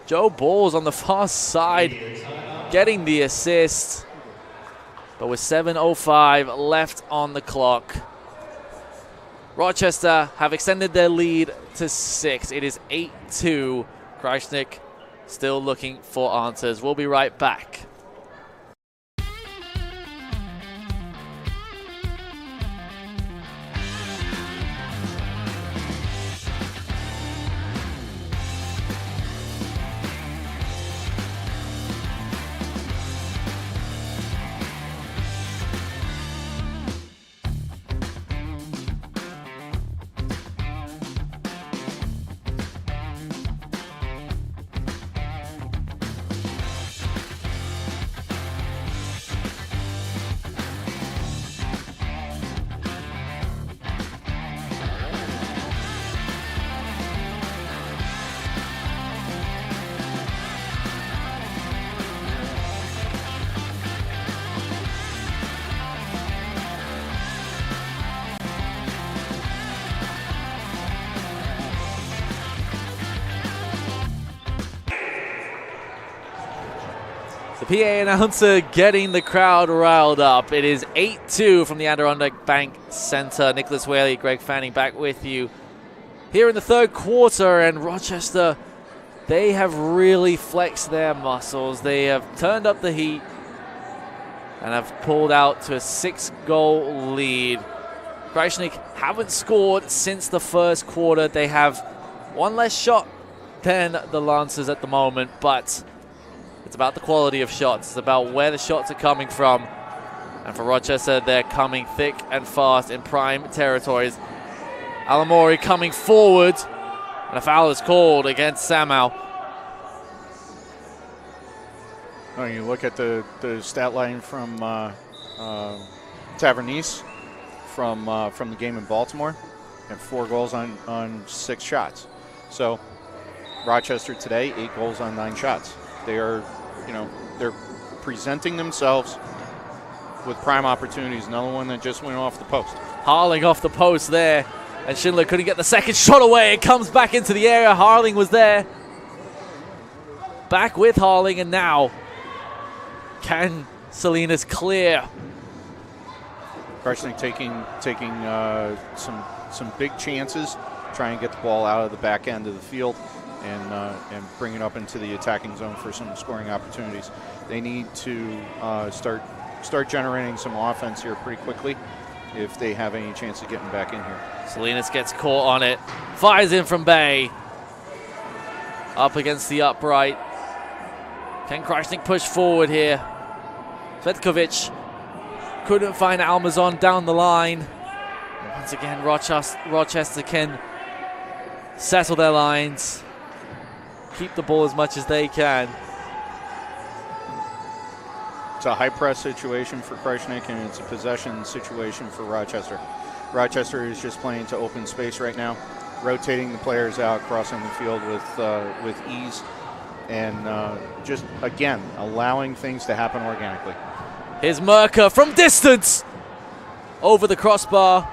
S1: Joe Balls on the far side, getting the assist. But with 7:05 left on the clock, Rochester have extended their lead to 6. It is 8-2. Krajisnik still looking for answers. We'll be right back. The PA announcer getting the crowd riled up. It is 8-2 from the Adirondack Bank Center. Nicholas Waley, Greg Fanning back with you here in the third quarter. And Rochester, they have really flexed their muscles. They have turned up the heat and have pulled out to a 6-goal lead. Krajisnik haven't scored since the first quarter. They have one less shot than the Lancers at the moment, but it's about the quality of shots. It's about where the shots are coming from. And for Rochester, they're coming thick and fast in prime territories. Alamori coming forward, and a foul is called against Samau.
S2: When you look at the stat line from Tavernese from the game in Baltimore, and 4 goals on 6 shots. So Rochester today, 8 goals on 9 shots. They are, they're presenting themselves with prime opportunities. Another one that just went off the post.
S1: Harling off the post there, and Schindler couldn't get the second shot away. It comes back into the area. Harling was there. Back with Harling, and now can Salinas clear?
S2: Krajisnik taking some big chances, try and get the ball out of the back end of the field and bring it up into the attacking zone for some scoring opportunities. They need to start generating some offense here pretty quickly if they have any chance of getting back in here.
S1: Salinas gets caught on it, fires in from Bay. Up against the upright. Can Krajisnik push forward here? Svetkovic couldn't find Almazon down the line. Once again, Rochester can settle their lines, keep the ball as much as they can.
S2: It's a high press situation for Krajisnik, and it's a possession situation for Rochester. Rochester is just playing to open space right now, rotating the players out, crossing the field with ease, and just, again, allowing things to happen organically.
S1: Here's Merker from distance, over the crossbar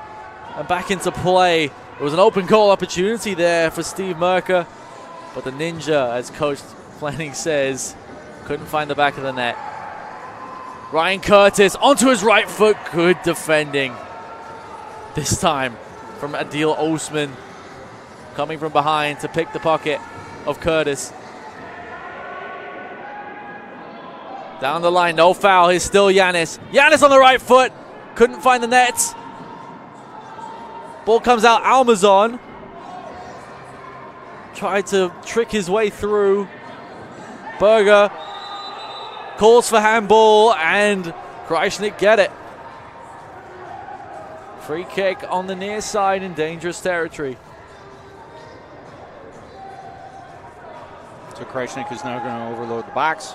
S1: and back into play. It was an open goal opportunity there for Steve Merker, but the Ninja, as Coach Flanning says, couldn't find the back of the net. Ryan Curtis onto his right foot, good defending. This time from Adil Osman, coming from behind to pick the pocket of Curtis. Down the line, no foul. Here's still Yanis. Yanis on the right foot. Couldn't find the net. Ball comes out. Almazon tried to trick his way through. Berger calls for handball, and Krajisnik get it. Free kick on the near side in dangerous territory.
S2: So Krajisnik is now going to overload the box.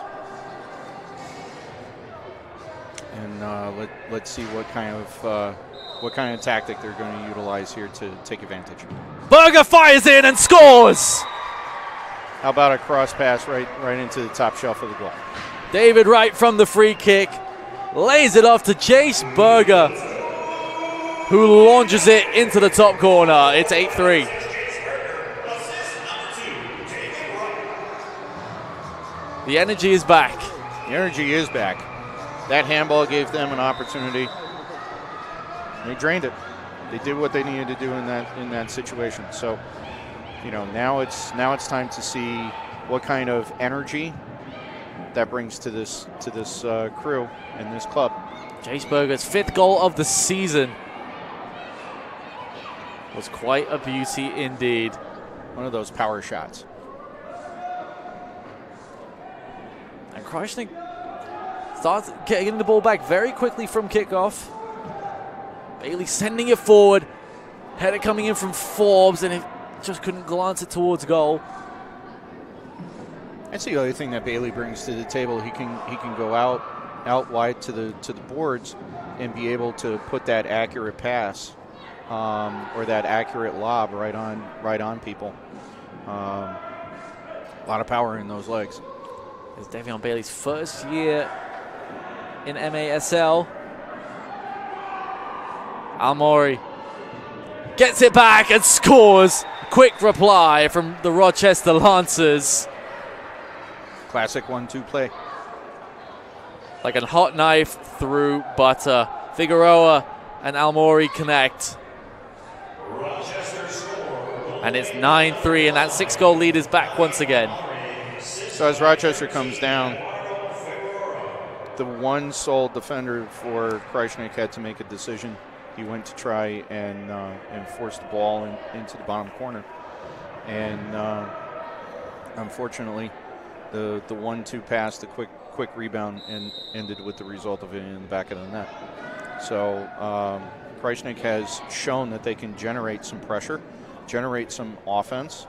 S2: And let's see what kind of tactic they're going to utilize here to take advantage.
S1: Berger fires in and scores.
S2: How about a cross pass right into the top shelf of the goal?
S1: David Wright from the free kick lays it off to Jace Berger, who launches it into the top corner. It's 8-3. The energy is back.
S2: The energy is back. That handball gave them an opportunity. They drained it. They did what they needed to do in that situation. So, now it's time to see what kind of energy that brings to this crew and this club.
S1: Jace Berger's 5th goal of the season was quite a beauty indeed.
S2: One of those power shots.
S1: And Krajisnik starts getting the ball back very quickly from kickoff. Bailey sending it forward. Header coming in from Forbes, and it just couldn't glance it towards goal.
S2: That's the other thing that Bailey brings to the table. He can go out wide to the boards and be able to put that accurate pass or that accurate lob right on people. A lot of power in those legs.
S1: It's Davion Bailey's first year in MASL. Almori gets it back and scores. Quick reply from the Rochester Lancers.
S2: Classic 1-2 play.
S1: like a hot knife through butter. Figueroa and Almori connect. And it's 9-3, and that 6-goal lead is back once again.
S2: So as Rochester comes down, the one sole defender for Krajisnik had to make a decision. He went to try and force the ball into the bottom corner. And unfortunately, the 1-2 pass, the quick rebound, and ended with the result of it in the back of the net. So Krajisnik has shown that they can generate some pressure, generate some offense,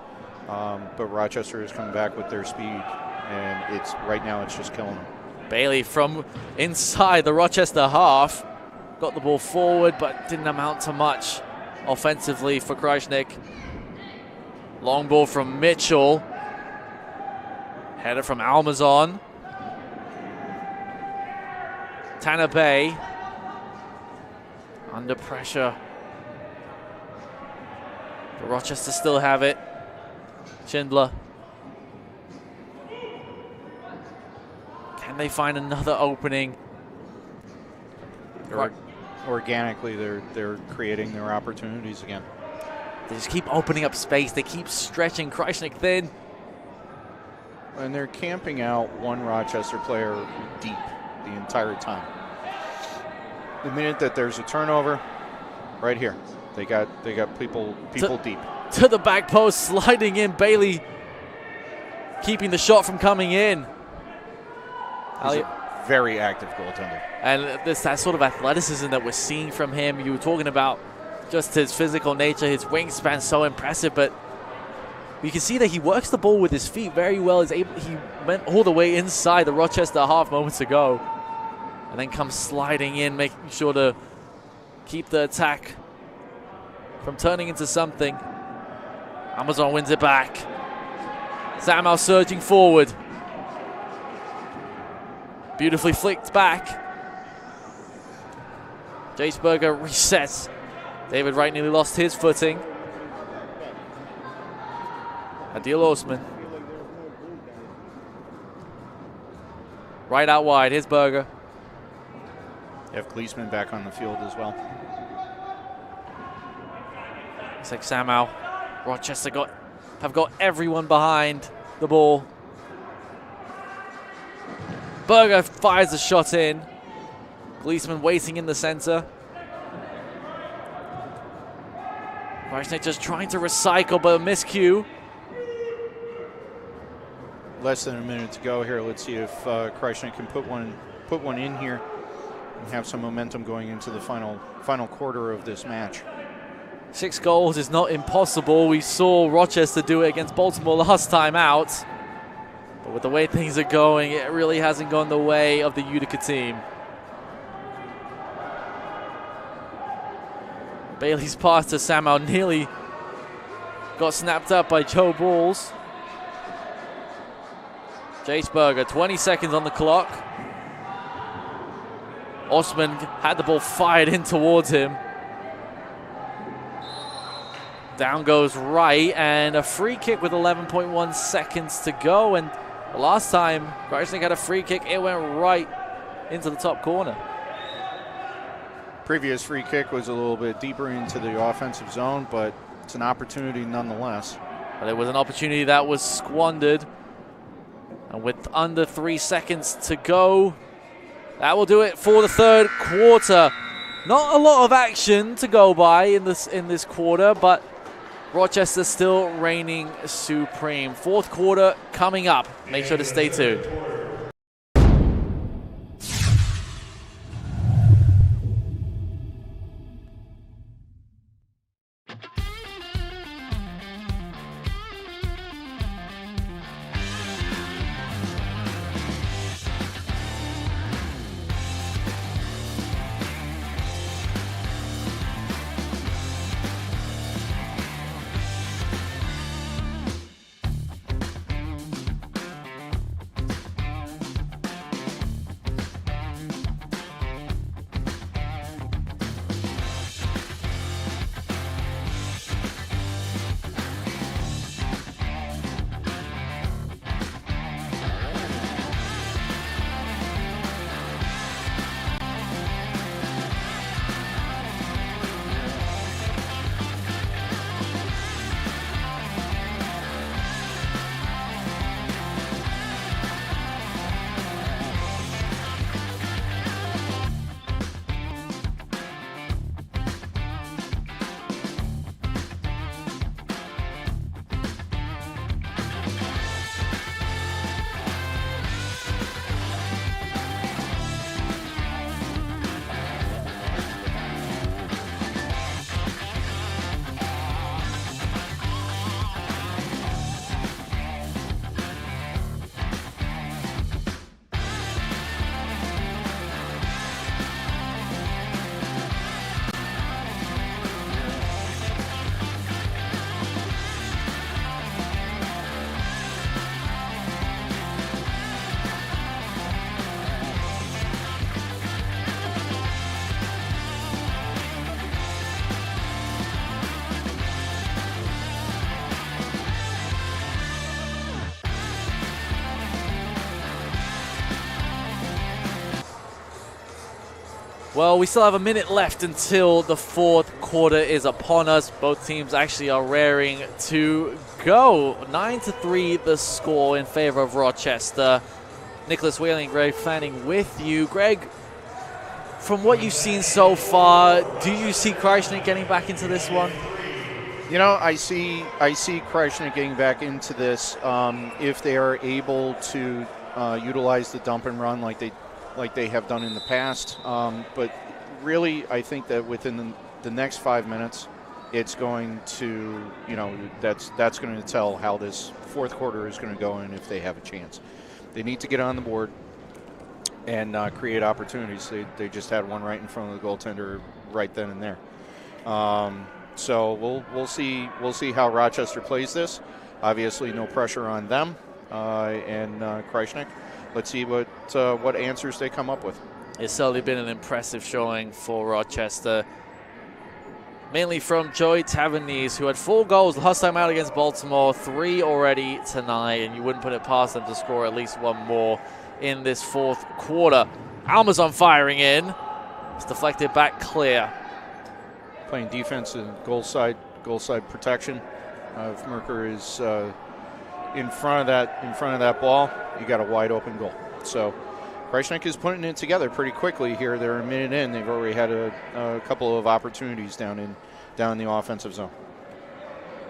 S2: but Rochester has come back with their speed, and right now it's just killing them.
S1: Bailey from inside the Rochester half got the ball forward, but didn't amount to much offensively for Krajisnik. Long ball from Mitchell. Header from Almazon. Tanner Bay under pressure. But Rochester still have it. Schindler. Can they find another opening?
S2: Organically, they're creating their opportunities again.
S1: They just keep opening up space. They keep stretching Krajisnik thin.
S2: And they're camping out one Rochester player deep the entire time. The minute that there's a turnover, right here, they got people deep.
S1: To the back post, sliding in. Bailey keeping the shot from coming in.
S2: He's a very active goaltender.
S1: And that sort of athleticism that we're seeing from him. You were talking about just his physical nature, his wingspan, so impressive, but you can see that he works the ball with his feet very well. He went all the way inside the Rochester half moments ago, and then comes sliding in, making sure to keep the attack from turning into something. Amazon wins it back. Samuel surging forward. Beautifully flicked back. Jaceberger resets. David Wright nearly lost his footing. Adil Osman. Right out wide. Here's Berger.
S2: You have Gleesman back on the field as well.
S1: It's like Samuel. Rochester have got everyone behind the ball. Berger fires a shot in. Gleesman waiting in the center. Krajisnik just trying to recycle, but a miscue.
S2: Less than a minute to go here. Let's see if Krajisnik can put one in here and have some momentum going into the final quarter of this match.
S1: 6 goals is not impossible. We saw Rochester do it against Baltimore last time out. But with the way things are going, it really hasn't gone the way of the Utica team. Bailey's pass to Samuel nearly got snapped up by Joe Balls. Jaceberger, 20 seconds on the clock. Osman had the ball fired in towards him. Down goes Wright, and a free kick with 11.1 seconds to go. And the last time Krajisnik had a free kick, it went right into the top corner.
S2: Previous free kick was a little bit deeper into the offensive zone, but it's an opportunity nonetheless.
S1: But it was an opportunity that was squandered. And with under 3 seconds to go, that will do it for the third quarter. Not a lot of action to go by in this quarter, but Rochester still reigning supreme. Fourth quarter coming up. Make sure to stay tuned. Well, we still have a minute left until the fourth quarter is upon us. Both teams actually are raring to go. 9-3 the score in favor of Rochester. Nicholas Waley and Greg Fanning with you. Greg, from what you've seen so far, do you see Krajisnik getting back into this one?
S2: You know, I see Krajisnik getting back into this if they are able to utilize the dump and run like they have done in the past. But really, I think that within the next 5 minutes, it's going to, that's going to tell how this fourth quarter is going to go and if they have a chance. They need to get on the board and create opportunities. They just had one right in front of the goaltender right then and there. So we'll see how Rochester plays this. Obviously, no pressure on them and Krajisnik. Let's see what answers they come up with.
S1: It's certainly been an impressive showing for Rochester. Mainly from Joey Tavernese, who had 4 goals last time out against Baltimore, 3 already tonight, and you wouldn't put it past them to score at least 1 more in this fourth quarter. Almazon firing in. It's deflected back clear.
S2: Playing defense and goal side protection. If Merker is in front of that ball, you got a wide open goal. So Krajisnik is putting it together pretty quickly here. They're a minute in. They've already had a couple of opportunities down in the offensive zone.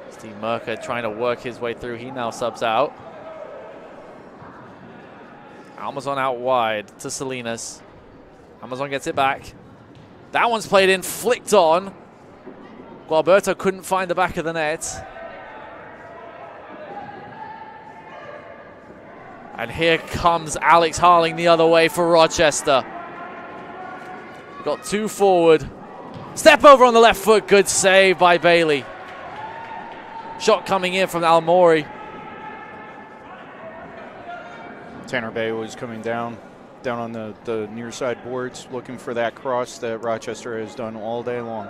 S1: Steve Merker trying to work his way through. He now subs out. Almazon out wide to Salinas. Almazon gets it back. That one's played in, flicked on. Gualberto couldn't find the back of the net. And here comes Alex Harling the other way for Rochester. Got 2 forward. Step over on the left foot. Good save by Bailey. Shot coming in from Almori.
S2: Tanner Bay was coming down on the near side boards, looking for that cross that Rochester has done all day long.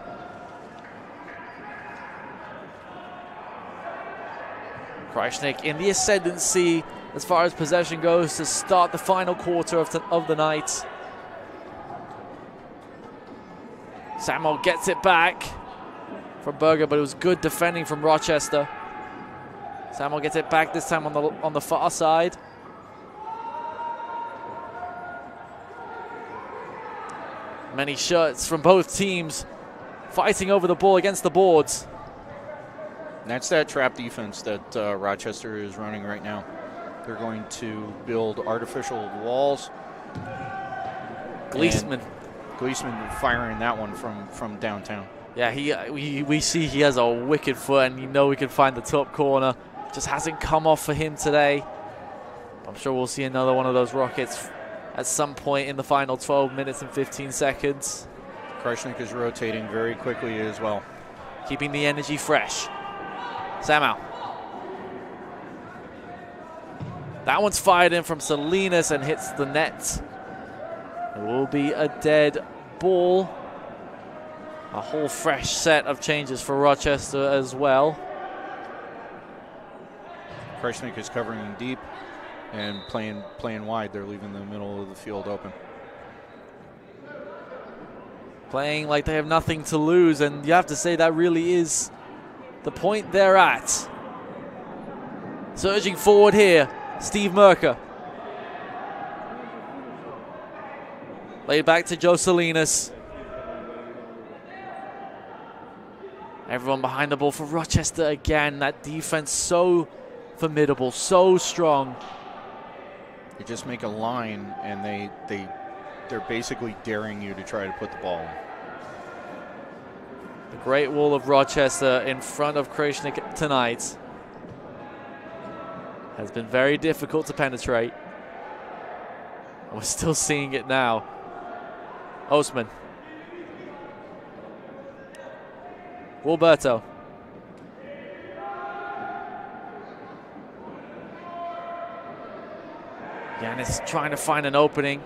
S1: Krajisnik in the ascendancy as far as possession goes to start the final quarter of the night. Samuel gets it back from Berger, but it was good defending from Rochester. Samuel gets it back this time on the far side. Many shots from both teams fighting over the ball against the boards.
S2: And that's that trap defense that Rochester is running right now. They're going to build artificial walls.
S1: Gleesman
S2: firing that one from downtown.
S1: Yeah, we see he has a wicked foot, and we can find the top corner. Just hasn't come off for him today. I'm sure we'll see another one of those rockets at some point in the final 12 minutes and 15 seconds.
S2: Krajisnik is rotating very quickly as well.
S1: Keeping the energy fresh. Sam out. That one's fired in from Salinas and hits the net. It will be a dead ball. A whole fresh set of changes for Rochester as well.
S2: Krajisnik is covering deep and playing wide. They're leaving the middle of the field open.
S1: Playing like they have nothing to lose, and you have to say that really is the point they're at. Surging forward here, Steve Merker. Laid back to Joe Salinas. Everyone behind the ball for Rochester again. That defense so formidable, so strong.
S2: You just make a line, and they're basically daring you to try to put the ball in.
S1: The Great Wall of Rochester in front of Krajisnik tonight has been very difficult to penetrate. We're still seeing it now. Osman. Gualberto. Giannis trying to find an opening.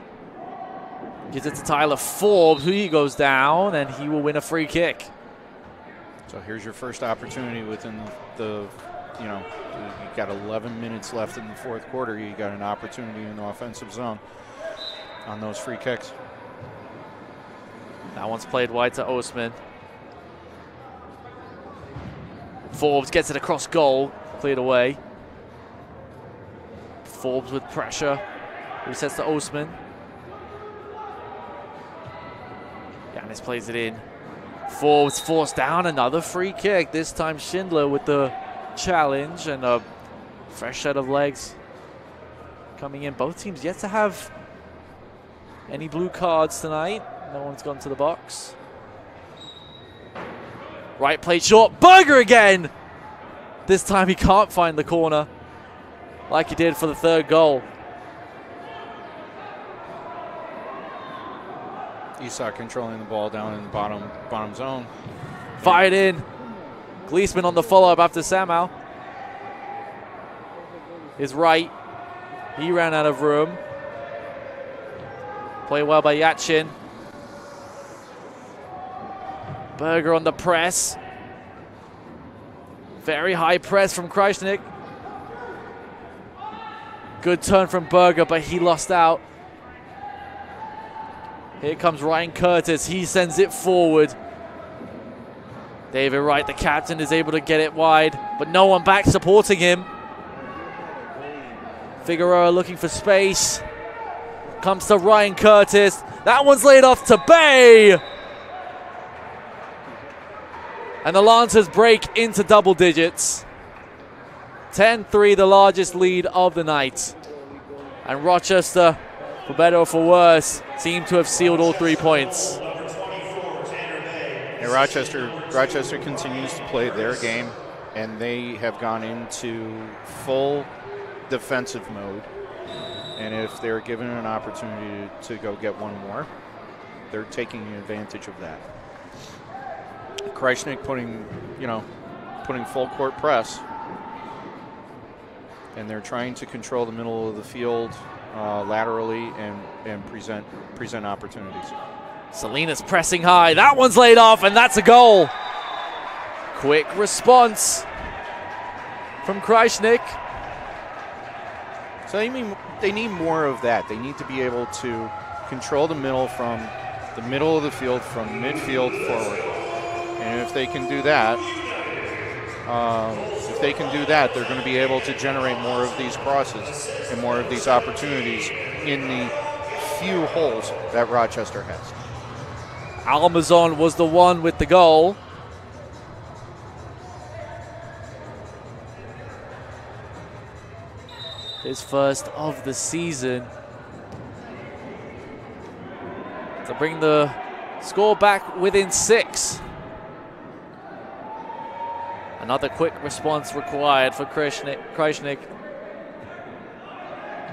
S1: Gives it to Tyler Forbes, who he goes down, and he will win a free kick.
S2: So here's your first opportunity within the you got 11 minutes left in the fourth quarter. You got an opportunity in the offensive zone on those free kicks.
S1: That one's played wide to Osman. Forbes gets it across goal, cleared away. Forbes with pressure. Resets to Osman. Yanis plays it in. Forbes forced down, another free kick. This time Schindler with the challenge and a fresh set of legs coming in. Both teams yet to have any blue cards tonight. No one's gone to the box. Right plate short. Berger again! This time he can't find the corner like he did for the third goal.
S2: Isak controlling the ball down in the bottom zone.
S1: Fired in. Gleesman on the follow-up after Samau. His right. He ran out of room. Played well by Yachin. Berger on the press. Very high press from Krajisnik. Good turn from Berger, but he lost out. Here comes Ryan Curtis. He sends it forward. David Wright, the captain, is able to get it wide, but no one back supporting him. Figueroa looking for space. Comes to Ryan Curtis. That one's laid off to Bay. And the Lancers break into double digits. 10-3, the largest lead of the night. And Rochester, for better or for worse, seem to have sealed all 3 points.
S2: And Rochester continues to play their game, and they have gone into full defensive mode. And if they're given an opportunity to go get one more, they're taking advantage of that. Krajisnik putting full court press, and they're trying to control the middle of the field laterally and present opportunities.
S1: Salinas pressing high. That one's laid off, and that's a goal. Quick response from Krajisnik.
S2: So they need more of that. They need to be able to control the middle from the middle of the field, from midfield forward. And if they can do that, they're going to be able to generate more of these crosses and more of these opportunities in the few holes that Rochester has.
S1: Almazon was the one with the goal. His first of the season. To bring the score back within 6. Another quick response required for Krajisnik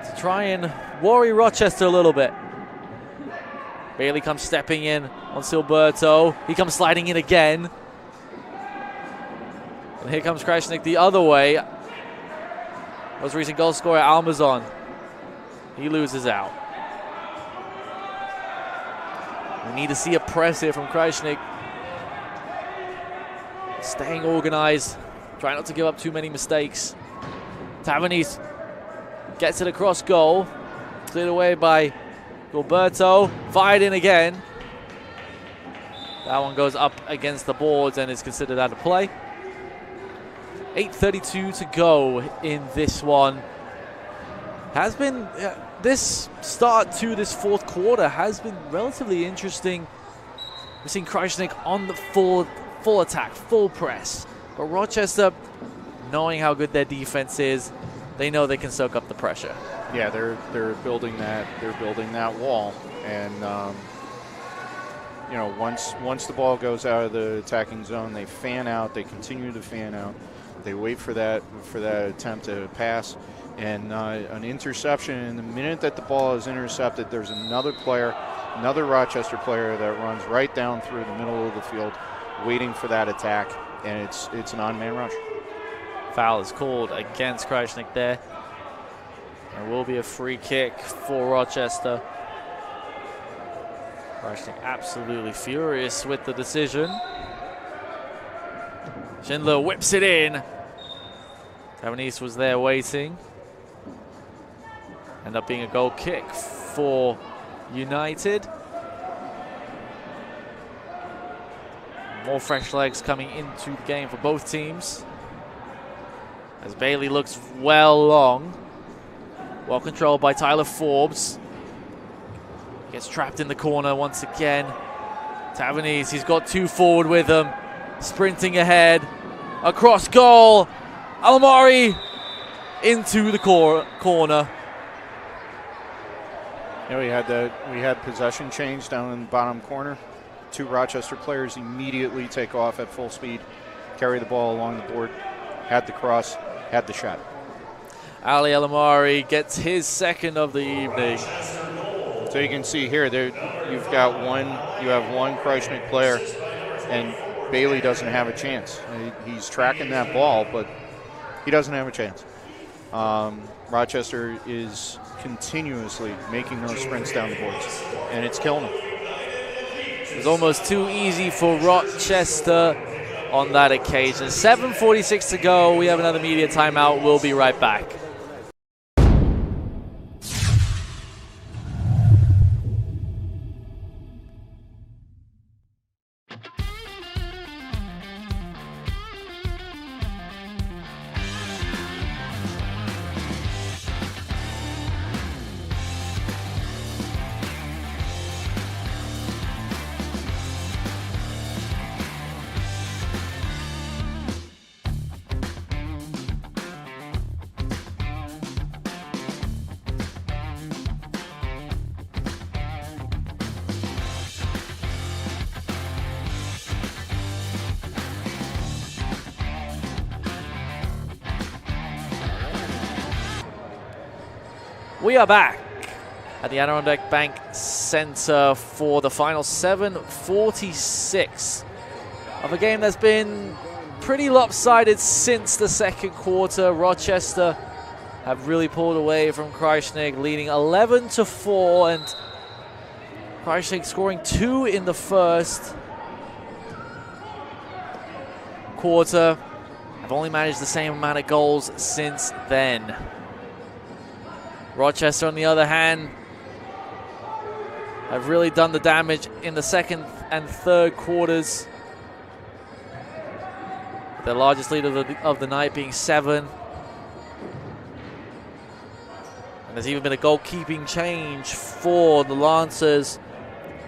S1: to try and worry Rochester a little bit. Bailey comes stepping in on Silberto. He comes sliding in again. And here comes Krajisnik the other way. Most recent goal scorer, Almazon. He loses out. We need to see a press here from Krajisnik. Staying organized. Trying not to give up too many mistakes. Tavares gets it across goal. Cleared away by Gilberto. Fired in again. That one goes up against the boards and is considered out of play. 8:32 to go in this one. Has been, this start to this fourth quarter has been relatively interesting. We've seen Krajisnik on the full attack, full press. But Rochester, knowing how good their defense is, they know they can soak up the pressure.
S2: Yeah, they're building that. They're building that wall, and once the ball goes out of the attacking zone, they fan out. They continue to fan out. They wait for that attempt to pass, and an interception. And the minute that the ball is intercepted, there's another Rochester player that runs right down through the middle of the field, waiting for that attack, and it's an on-man rush.
S1: Foul is called against Krajisnik there. There will be a free kick for Rochester. Krajisnik absolutely furious with the decision. Schindler whips it in. Tavares was there waiting. End up being a goal kick for United. More fresh legs coming into the game for both teams. As Bailey looks well long. Well controlled by Tyler Forbes. Gets trapped in the corner once again. Tavernese, he's got 2 forward with him. Sprinting ahead. Across goal. Alamari into the corner.
S2: Yeah, we had possession change down in the bottom corner. 2 Rochester players immediately take off at full speed, carry the ball along the board, had the cross, had the shot.
S1: Ali Alamari gets his second of the evening.
S2: So you can see here, you have one Krajisnik player, and Bailey doesn't have a chance. He's tracking that ball, but he doesn't have a chance. Rochester is continuously making those sprints down the boards, and it's killing them.
S1: It was almost too easy for Rochester on that occasion. 7:46 to go. We have another media timeout. We'll be right back. We are back at the Adirondack Bank Center for the final 7:46 of a game that's been pretty lopsided since the second quarter. Rochester have really pulled away from Krajisnik, leading 11-4, and Krajisnik scoring 2 in the first quarter. Have only managed the same amount of goals since then. Rochester, on the other hand, have really done the damage in the second and third quarters. Their largest lead of the night being 7. And there's even been a goalkeeping change for the Lancers.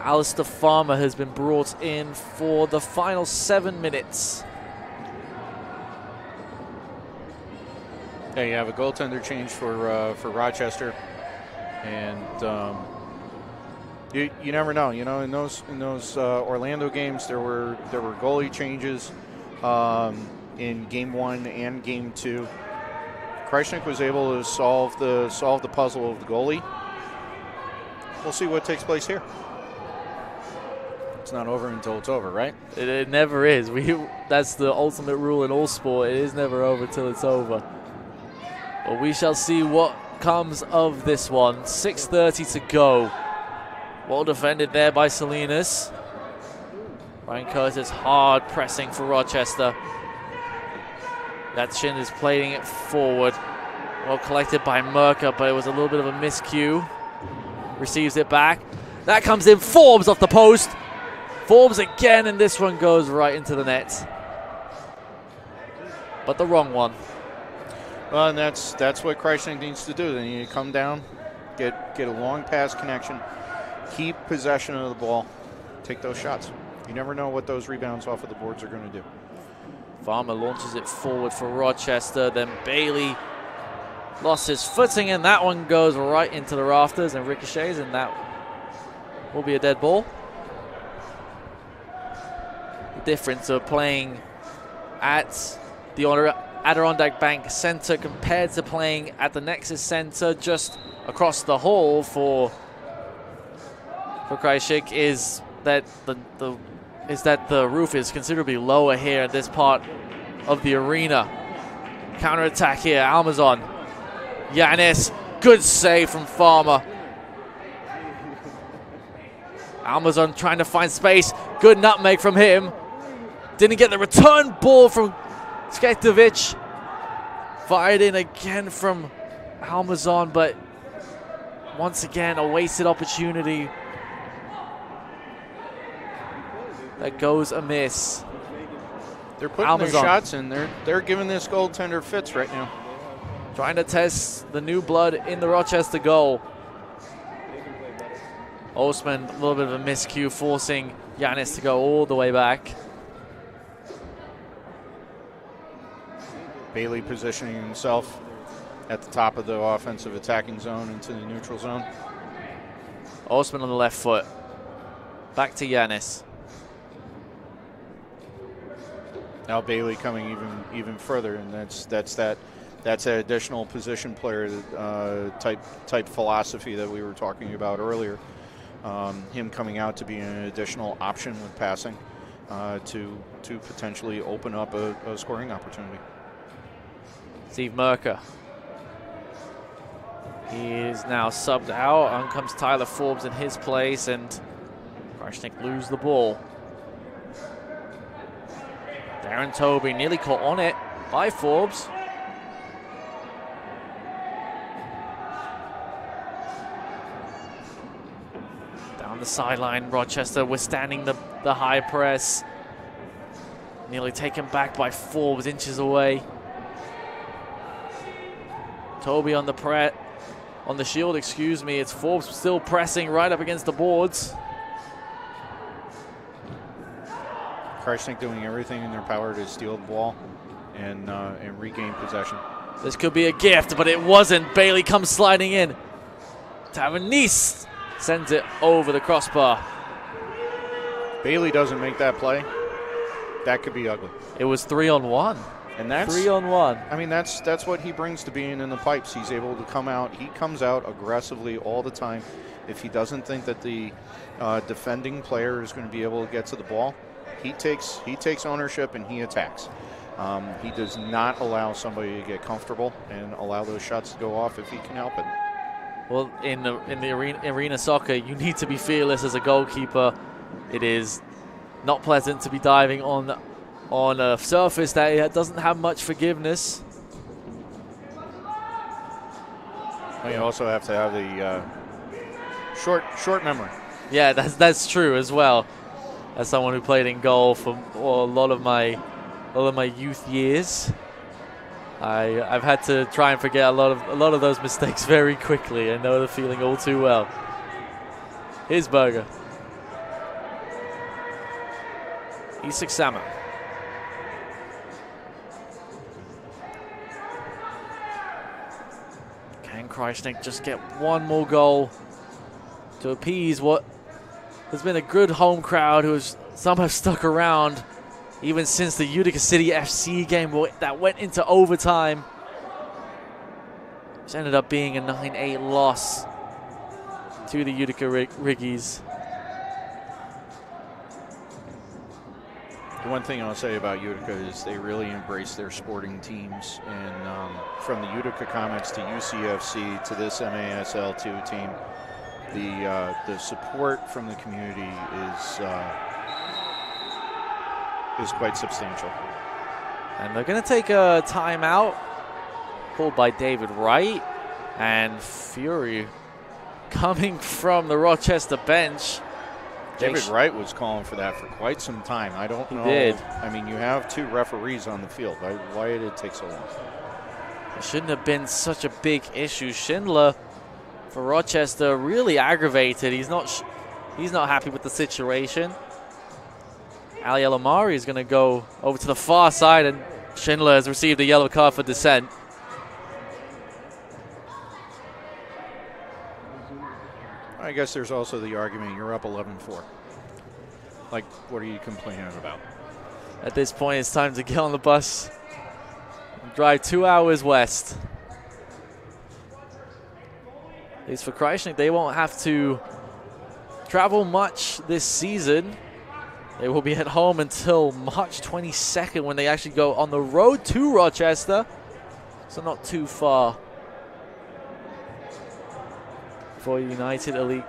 S1: Alistair Farmer has been brought in for the final 7 minutes.
S2: Yeah, you have a goaltender change for Rochester, and you never know. You know, in those Orlando games, there were goalie changes in game 1 and game 2. Krajisnik was able to solve the puzzle of the goalie. We'll see what takes place here. It's not over until it's over, right?
S1: It never is. That's the ultimate rule in all sport. It is never over till it's over. But we shall see what comes of this one. 6:30 to go. Well defended there by Salinas. Ryan Curtis hard pressing for Rochester. Gatchin is playing it forward. Well collected by Merker, but it was a little bit of a miscue. Receives it back. That comes in. Forbes off the post. Forbes again, and this one goes right into the net. But the wrong one.
S2: Well, and that's what Krajisnik needs to do. They need to come down, get a long pass connection, keep possession of the ball, take those shots. You never know what those rebounds off of the boards are going to do.
S1: Farmer launches it forward for Rochester. Then Bailey lost his footing, and that one goes right into the rafters and ricochets, and that will be a dead ball. The difference of playing at the Adirondack Bank Center compared to playing at the Nexus Center just across the hall for Krajisnik is that the roof is considerably lower here in this part of the arena. Counter-attack here, Almazon. Yanis, good save from Farmer. Almazon trying to find space, good nutmeg from him. Didn't get the return ball from Skektovic. Fired in again from Almazon, but once again a wasted opportunity that goes amiss.
S2: They're putting their shots in. They're giving this goaltender fits right now.
S1: Trying to test the new blood in the Rochester goal. Osman, a little bit of a miscue, forcing Yanis to go all the way back.
S2: Waley positioning himself at the top of the offensive attacking zone into the neutral zone.
S1: Osman on the left foot. Back to Yanis.
S2: Now Waley coming even further, and that's that additional position player type philosophy that we were talking about earlier. Him coming out to be an additional option with passing to potentially open up a scoring opportunity.
S1: Steve Merker. He is now subbed out. On comes Tyler Forbes in his place, and Krajisnik lose the ball. Darren Toby nearly caught on it by Forbes. Down the sideline, Rochester withstanding the high press. Nearly taken back by Forbes, inches away. Toby on the shield, excuse me. It's Forbes still pressing right up against the boards.
S2: Krajisnik doing everything in their power to steal the ball and regain possession.
S1: This could be a gift, but it wasn't. Waley comes sliding in. Tavernice sends it over the crossbar.
S2: Waley doesn't make that play. That could be ugly.
S1: It was 3-on-1.
S2: And that's
S1: 3-on-1.
S2: I mean, that's what he brings to being in the pipes. He's able to come out. He comes out aggressively all the time. If he doesn't think that the defending player is going to be able to get to the ball, he takes ownership and he attacks. He does not allow somebody to get comfortable and allow those shots to go off if he can help it.
S1: Well, in the arena soccer, you need to be fearless as a goalkeeper. It is not pleasant to be diving on a surface that doesn't have much forgiveness.
S2: You also have to have the short memory.
S1: Yeah, that's true as well. As someone who played in goal for a lot of my youth years, I've had to try and forget a lot of those mistakes very quickly. I know the feeling all too well. Here's Berger. Isak Sama. Can Krajisnik just get one more goal to appease what has been a good home crowd who has somehow stuck around even since the Utica City FC game that went into overtime, which ended up being a 9-8 loss to the Utica Riggies.
S2: The one thing I'll say about Utica is they really embrace their sporting teams, and from the Utica Comets to UCFC to this MASL2 team, the support from the community is quite substantial.
S1: And they're going to take a timeout called by David Wright, and Fury coming from the Rochester bench.
S2: David Wright was calling for that for quite some time. I don't know.
S1: He did.
S2: I mean, you have two referees on the field. Why did it take so long?
S1: It shouldn't have been such a big issue. Schindler for Rochester really aggravated. He's not happy with the situation. Ali Elamari is going to go over to the far side, and Schindler has received a yellow card for dissent.
S2: I guess there's also the argument you're up 11-4. Like, what are you complaining about?
S1: At this point, it's time to get on the bus and drive 2 hours west. At least for Krajisnik, they won't have to travel much this season. They will be at home until March 22nd when they actually go on the road to Rochester. So not too far for United Elite.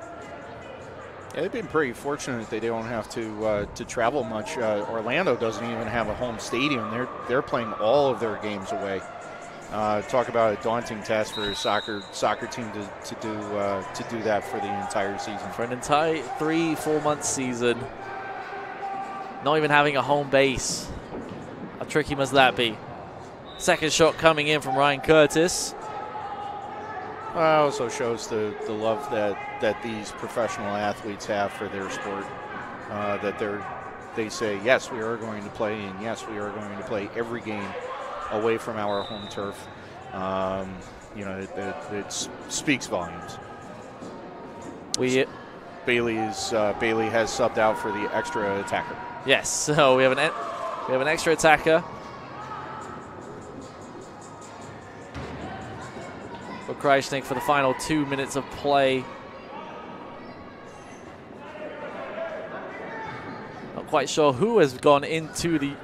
S2: Yeah, they've been pretty fortunate they don't have to travel much. Orlando doesn't even have a home stadium. They're playing all of their games away. Talk about a daunting task for a soccer team to do that for the entire season.
S1: For an entire 3-4 month season, not even having a home base. How tricky must that be? Second shot coming in from Ryan Curtis.
S2: Also shows the love that these professional athletes have for their sport. That they say, yes, we are going to play, and yes, we are going to play every game away from our home turf. It speaks volumes. Bailey has subbed out for the extra attacker.
S1: Yes, so we have an extra attacker for Krajisnik for the final 2 minutes of play. Not quite sure who has gone into the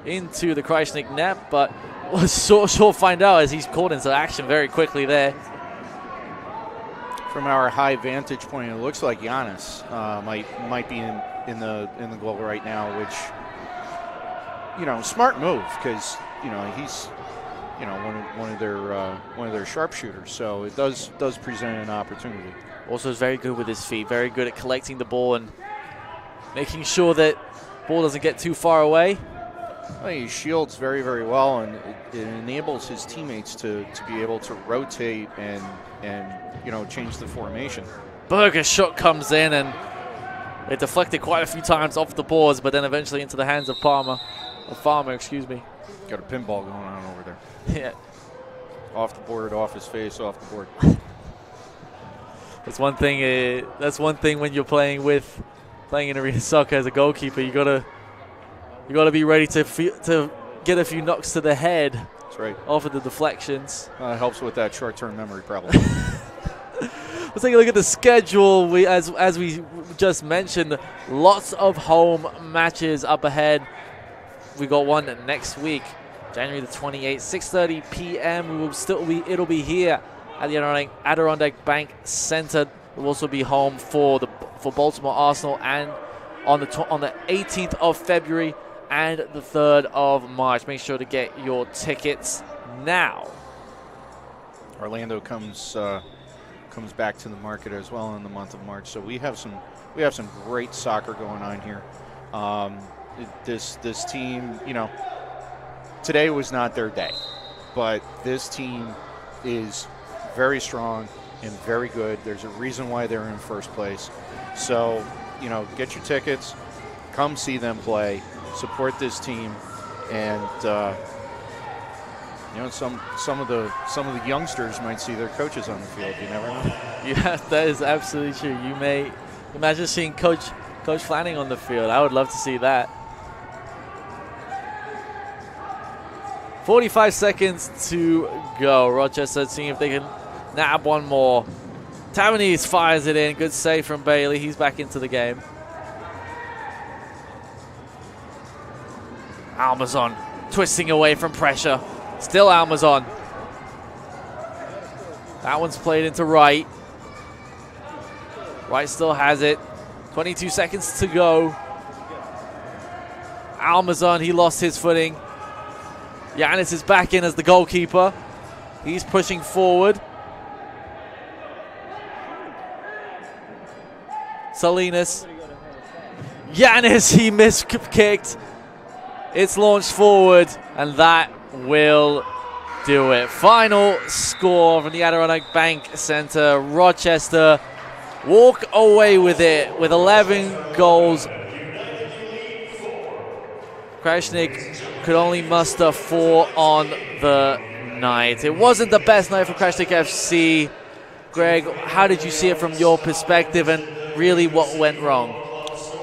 S1: Krajisnik net, but we'll sure find out as he's called into action very quickly there.
S2: From our high vantage point, it looks like Giannis might be in the goal right now, which smart move because he's one of their sharpshooters. So it does present an opportunity.
S1: Also, is very good with his feet, very good at collecting the ball and making sure that ball doesn't get too far away.
S2: Well, he shields very, very well, and it enables his teammates to be able to rotate and change the formation.
S1: Berger's shot comes in, and it deflected quite a few times off the boards, but then eventually into the hands of Farmer, excuse me.
S2: Got a pinball going on over there.
S1: Yeah.
S2: Off the board, off his face, off the board.
S1: That's one thing. That's one thing when you're playing in arena soccer as a goalkeeper. You gotta be ready to get a few knocks to the head.
S2: That's right.
S1: Off of the deflections.
S2: It helps with that short-term memory problem.
S1: Let's take a look at the schedule. As we just mentioned, lots of home matches up ahead. We got one next week, January the 28th, 6:30 p.m. It'll be here at the Adirondack Bank Center. We'll also be home for Baltimore Arsenal and on the 18th of February and the 3rd of March. Make sure to get your tickets now.
S2: Orlando comes back to the market as well in the month of March. So we have some great soccer going on here. This team, today was not their day, but this team is very strong and very good. There's a reason why they're in first place. So, get your tickets, come see them play, support this team, and some of the youngsters might see their coaches on the field. You never know.
S1: Yeah, that is absolutely true. You may imagine seeing Coach Flanning on the field. I would love to see that. 45 seconds to go. Rochester seeing if they can nab one more. Tavernese fires it in. Good save from Bailey. He's back into the game. Almazon twisting away from pressure. Still Almazon. That one's played into Wright. Wright still has it. 22 seconds to go. Almazon, he lost his footing. Giannis is back in as the goalkeeper. He's pushing forward. Salinas. Giannis, he miskicked. It's launched forward, and that will do it. Final score from the Adirondack Bank Center. Rochester walk away with it with 11 goals. Krajisnik could only muster 4 on the night. It wasn't the best night for Krajisnik FC. Greg, how did you see it from your perspective, and really what went wrong?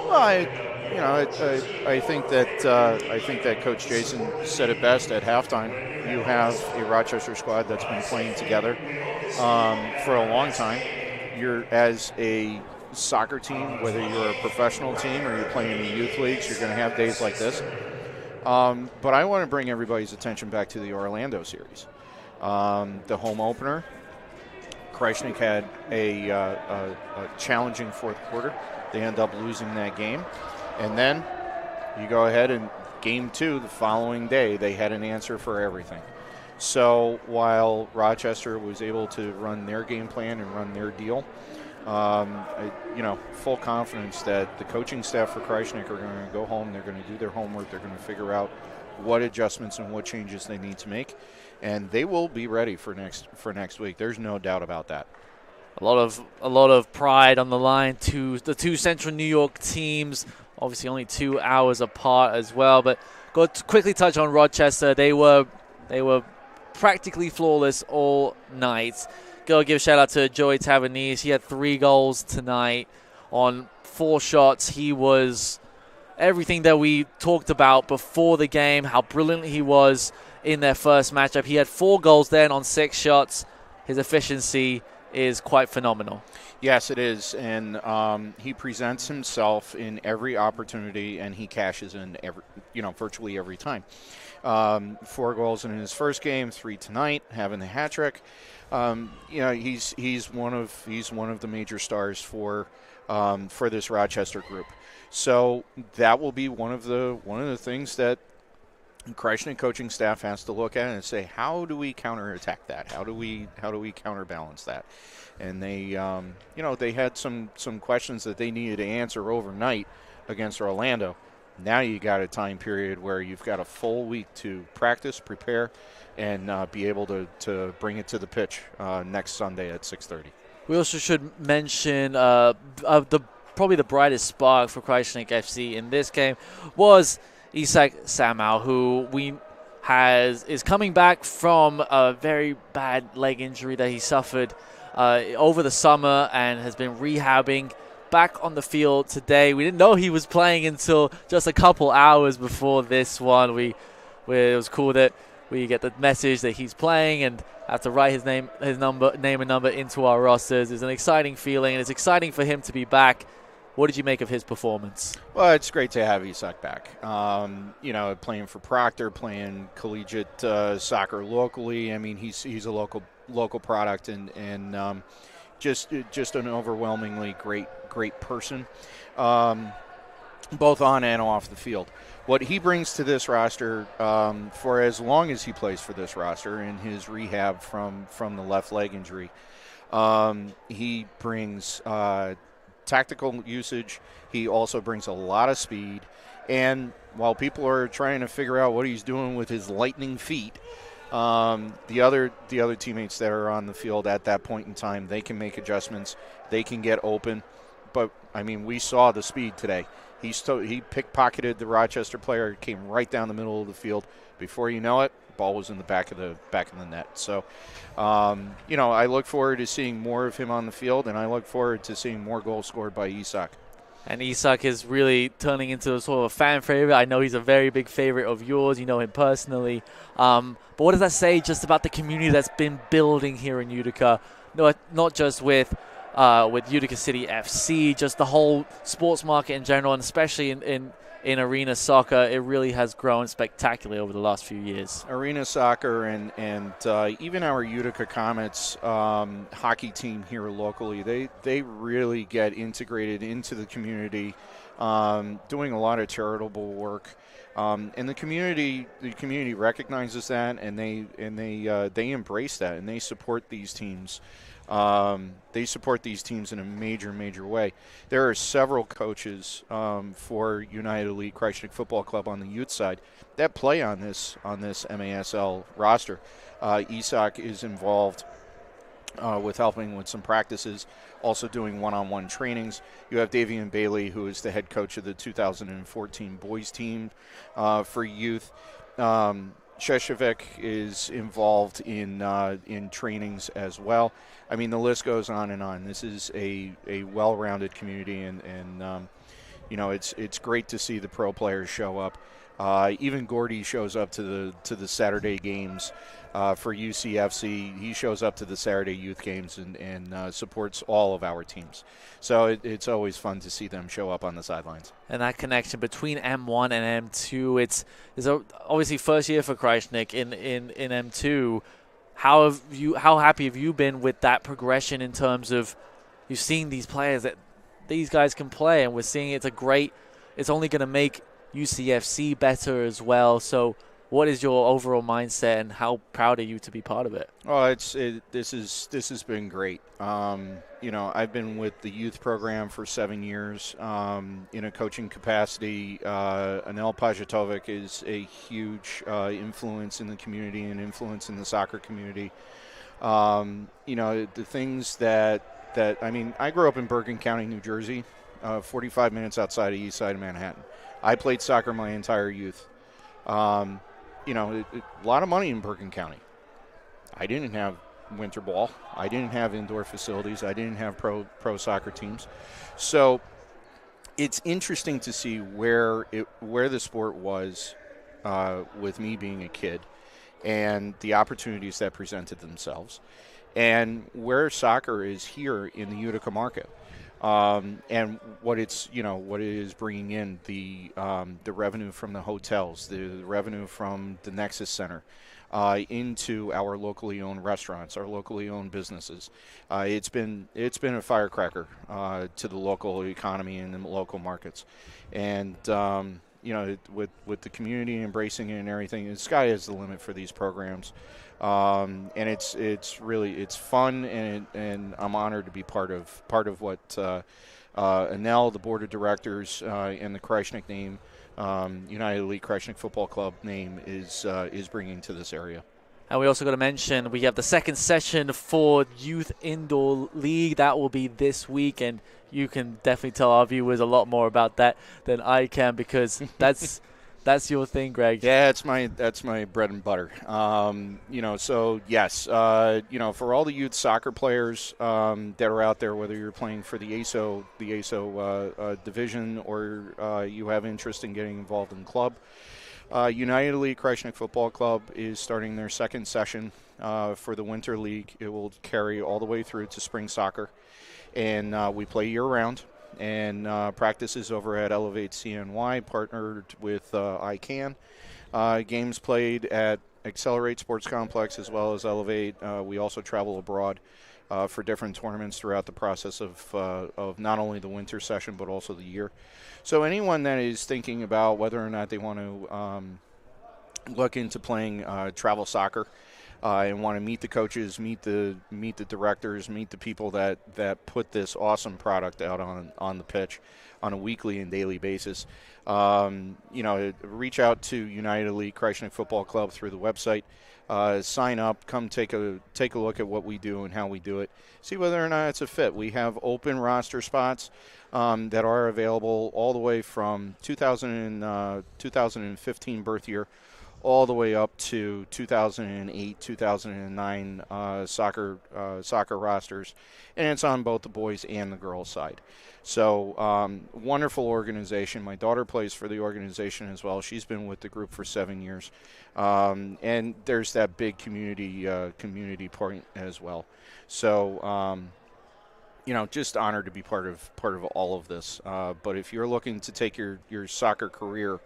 S2: Well, I think that Coach Jason said it best at halftime. You have a Rochester squad that's been playing together for a long time. You're, as a soccer team, whether you're a professional team or you're playing in the youth leagues, you're going to have days like this. But I want to bring everybody's attention back to the Orlando series. The home opener, Krajisnik had a challenging fourth quarter. They end up losing that game. And then you go ahead and game 2 the following day, they had an answer for everything. So while Rochester was able to run their game plan and run their deal, full confidence that the coaching staff for Krajisnik are going to go home, they're going to do their homework, they're going to figure out what adjustments and what changes they need to make, and they will be ready for next week. There's no doubt about that.
S1: A lot of pride on the line to the two Central New York teams. Obviously, only 2 hours apart as well. But got to quickly touch on Rochester. They were practically flawless all night. Go give a shout out to Joey Tavernese. He had 3 goals tonight on 4 shots. He was everything that we talked about before the game, how brilliant he was in their first matchup. He had 4 goals then on 6 shots. His efficiency is quite phenomenal.
S2: Yes, it is, and he presents himself in every opportunity, and he cashes in virtually every time. 4 goals in his first game, 3 tonight, having the hat trick. He's one of the major stars for this Rochester group. So that will be one of the things that Krajisnik coaching staff has to look at and say, how do we counterattack that? How do we counterbalance that? And they had some questions that they needed to answer overnight against Orlando. Now you got a time period where you've got a full week to practice, prepare, and be able to bring it to the pitch next Sunday at 6:30.
S1: We also should mention probably the brightest spark for Krajisnik FC in this game was Isak Samau, who is coming back from a very bad leg injury that he suffered over the summer and has been rehabbing. Back on the field today. We didn't know he was playing until just a couple hours before this one. It was cool that we get the message that he's playing and have to write his name and number into our rosters. It's an exciting feeling, and it's exciting for him to be back. What did you make of his performance?
S2: Well, it's great to have Isak back. Playing for Proctor, playing collegiate soccer locally. I mean, he's a local product, and just an overwhelmingly great person, both on and off the field. What he brings to this roster, for as long as he plays for this roster in his rehab from the left leg injury, he brings tactical usage. He also brings a lot of speed. And while people are trying to figure out what he's doing with his lightning feet, the other teammates that are on the field at that point in time, they can make adjustments. They can get open. But, I mean, we saw the speed today. He pickpocketed the Rochester player, came right down the middle of the field. Before you know it, ball was in the back of the net. So, I look forward to seeing more of him on the field, and I look forward to seeing more goals scored by Isak.
S1: And Isak is really turning into a sort of a fan favorite. I know he's a very big favorite of yours. You know him personally. But what does that say just about the community that's been building here in Utica? Not just with Utica City FC, just the whole sports market in general, and especially in arena soccer. It really has grown spectacularly over the last few years.
S2: Arena soccer and even our Utica Comets hockey team here locally, they really get integrated into the community, doing a lot of charitable work. And the community recognizes that, and they embrace that, and they support these teams. They support these teams in a major way. There are several coaches for United Elite Krajisnik Football Club on the youth side that play on this MASL roster. Isak is involved with helping with some practices, also doing one-on-one trainings. You have Davian Bailey, who is the head coach of the 2014 boys team for youth. Sheshevik is involved in trainings as well. I mean, the list goes on and on. This is a well-rounded community, and it's great to see the pro players show up. Even Gordy shows up to the Saturday games for UCFC. He shows up to the Saturday youth games and supports all of our teams. So it's always fun to see them show up on the sidelines.
S1: And that connection between M1 and M2, it's obviously first year for Krajisnik in M2. How happy have you been with that progression in terms of you've seen these players that these guys can play, and we're seeing it's only going to make UCFC better as well. So what is your overall mindset, and how proud are you to be part of it?
S2: Oh, this has been great. I've been with the youth program for 7 years in a coaching capacity. Anel Pajatovic is a huge influence in the community and influence in the soccer community. The things that I grew up in Bergen County, New Jersey, 45 minutes outside of east side of Manhattan. I played soccer my entire youth. A lot of money in Bergen County. I didn't have winter ball. I didn't have indoor facilities. I didn't have pro soccer teams. So it's interesting to see where the sport was with me being a kid, and the opportunities that presented themselves, and where soccer is here in the Utica market. And what it is bringing in, the revenue from the hotels, the revenue from the Nexus Center, into our locally owned restaurants, our locally owned businesses. It's been a firecracker to the local economy and the local markets, and with the community embracing it and everything, the sky is the limit for these programs. And it's really fun, and I'm honored to be part of what Anel, the board of directors, and the Krajisnik name, United Elite Krajisnik Football Club name is bringing to this area.
S1: And we also got to mention we have the second session for Youth Indoor League. That will be this week, and you can definitely tell our viewers a lot more about that than I can, because that's your thing, Greg.
S2: Yeah, that's my bread and butter. So yes, for all the youth soccer players that are out there, whether you're playing for the ASO division, or you have interest in getting involved in the club, United Elite Krajisnik Football Club is starting their second session for the Winter League. It will carry all the way through to spring soccer, and we play year-round. And practices over at Elevate CNY, partnered with ICANN. Games played at Accelerate Sports Complex as well as Elevate. We also travel abroad for different tournaments throughout the process of not only the winter session but also the year. So anyone that is thinking about whether or not they want to look into playing travel soccer, and want to meet the coaches, meet the directors, meet the people that put this awesome product out on the pitch on a weekly and daily basis, reach out to United Elite Krajisnik Football Club through the website. Sign up, come take a look at what we do and how we do it. See whether or not it's a fit. We have open roster spots that are available all the way from 2015 birth year all the way up to 2008, 2009 soccer rosters, and it's on both the boys and the girls side. So wonderful organization. My daughter plays for the organization as well. She's been with the group for 7 years, and there's that big community point as well. So just honored to be part of all of this. But if you're looking to take your soccer career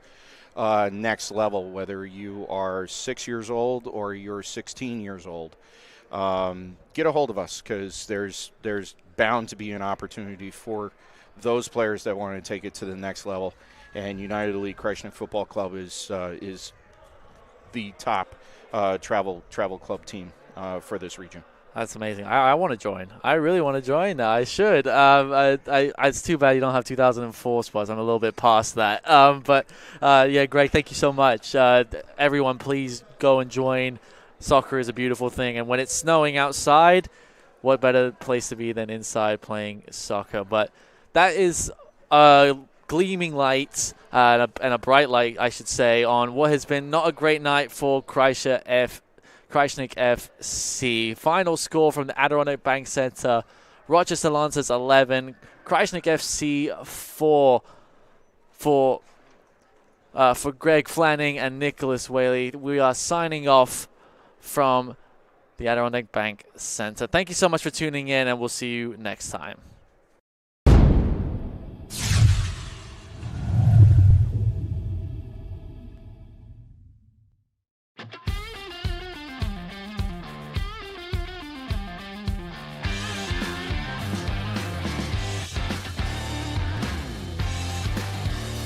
S2: next level, whether you are 6 years old or you're 16 years old, get a hold of us, because there's bound to be an opportunity for those players that want to take it to the next level. And United Elite Krajisnik Football Club is the top travel club team for this region.
S1: That's amazing. I want to join. I really want to join now. I should. It's too bad you don't have 2004 spots. I'm a little bit past that. Yeah, Greg, thank you so much. Everyone, please go and join. Soccer is a beautiful thing. And when it's snowing outside, what better place to be than inside playing soccer? But that is gleaming light and a bright light, I should say, on what has been not a great night for Krajisnik FC. Final score from the Adirondack Bank Center: Rochester Lancers 11, Krajisnik FC 4. For Greg Flanning and Nicholas Waley, we are signing off from the Adirondack Bank Center. Thank you so much for tuning in, and we'll see you next time.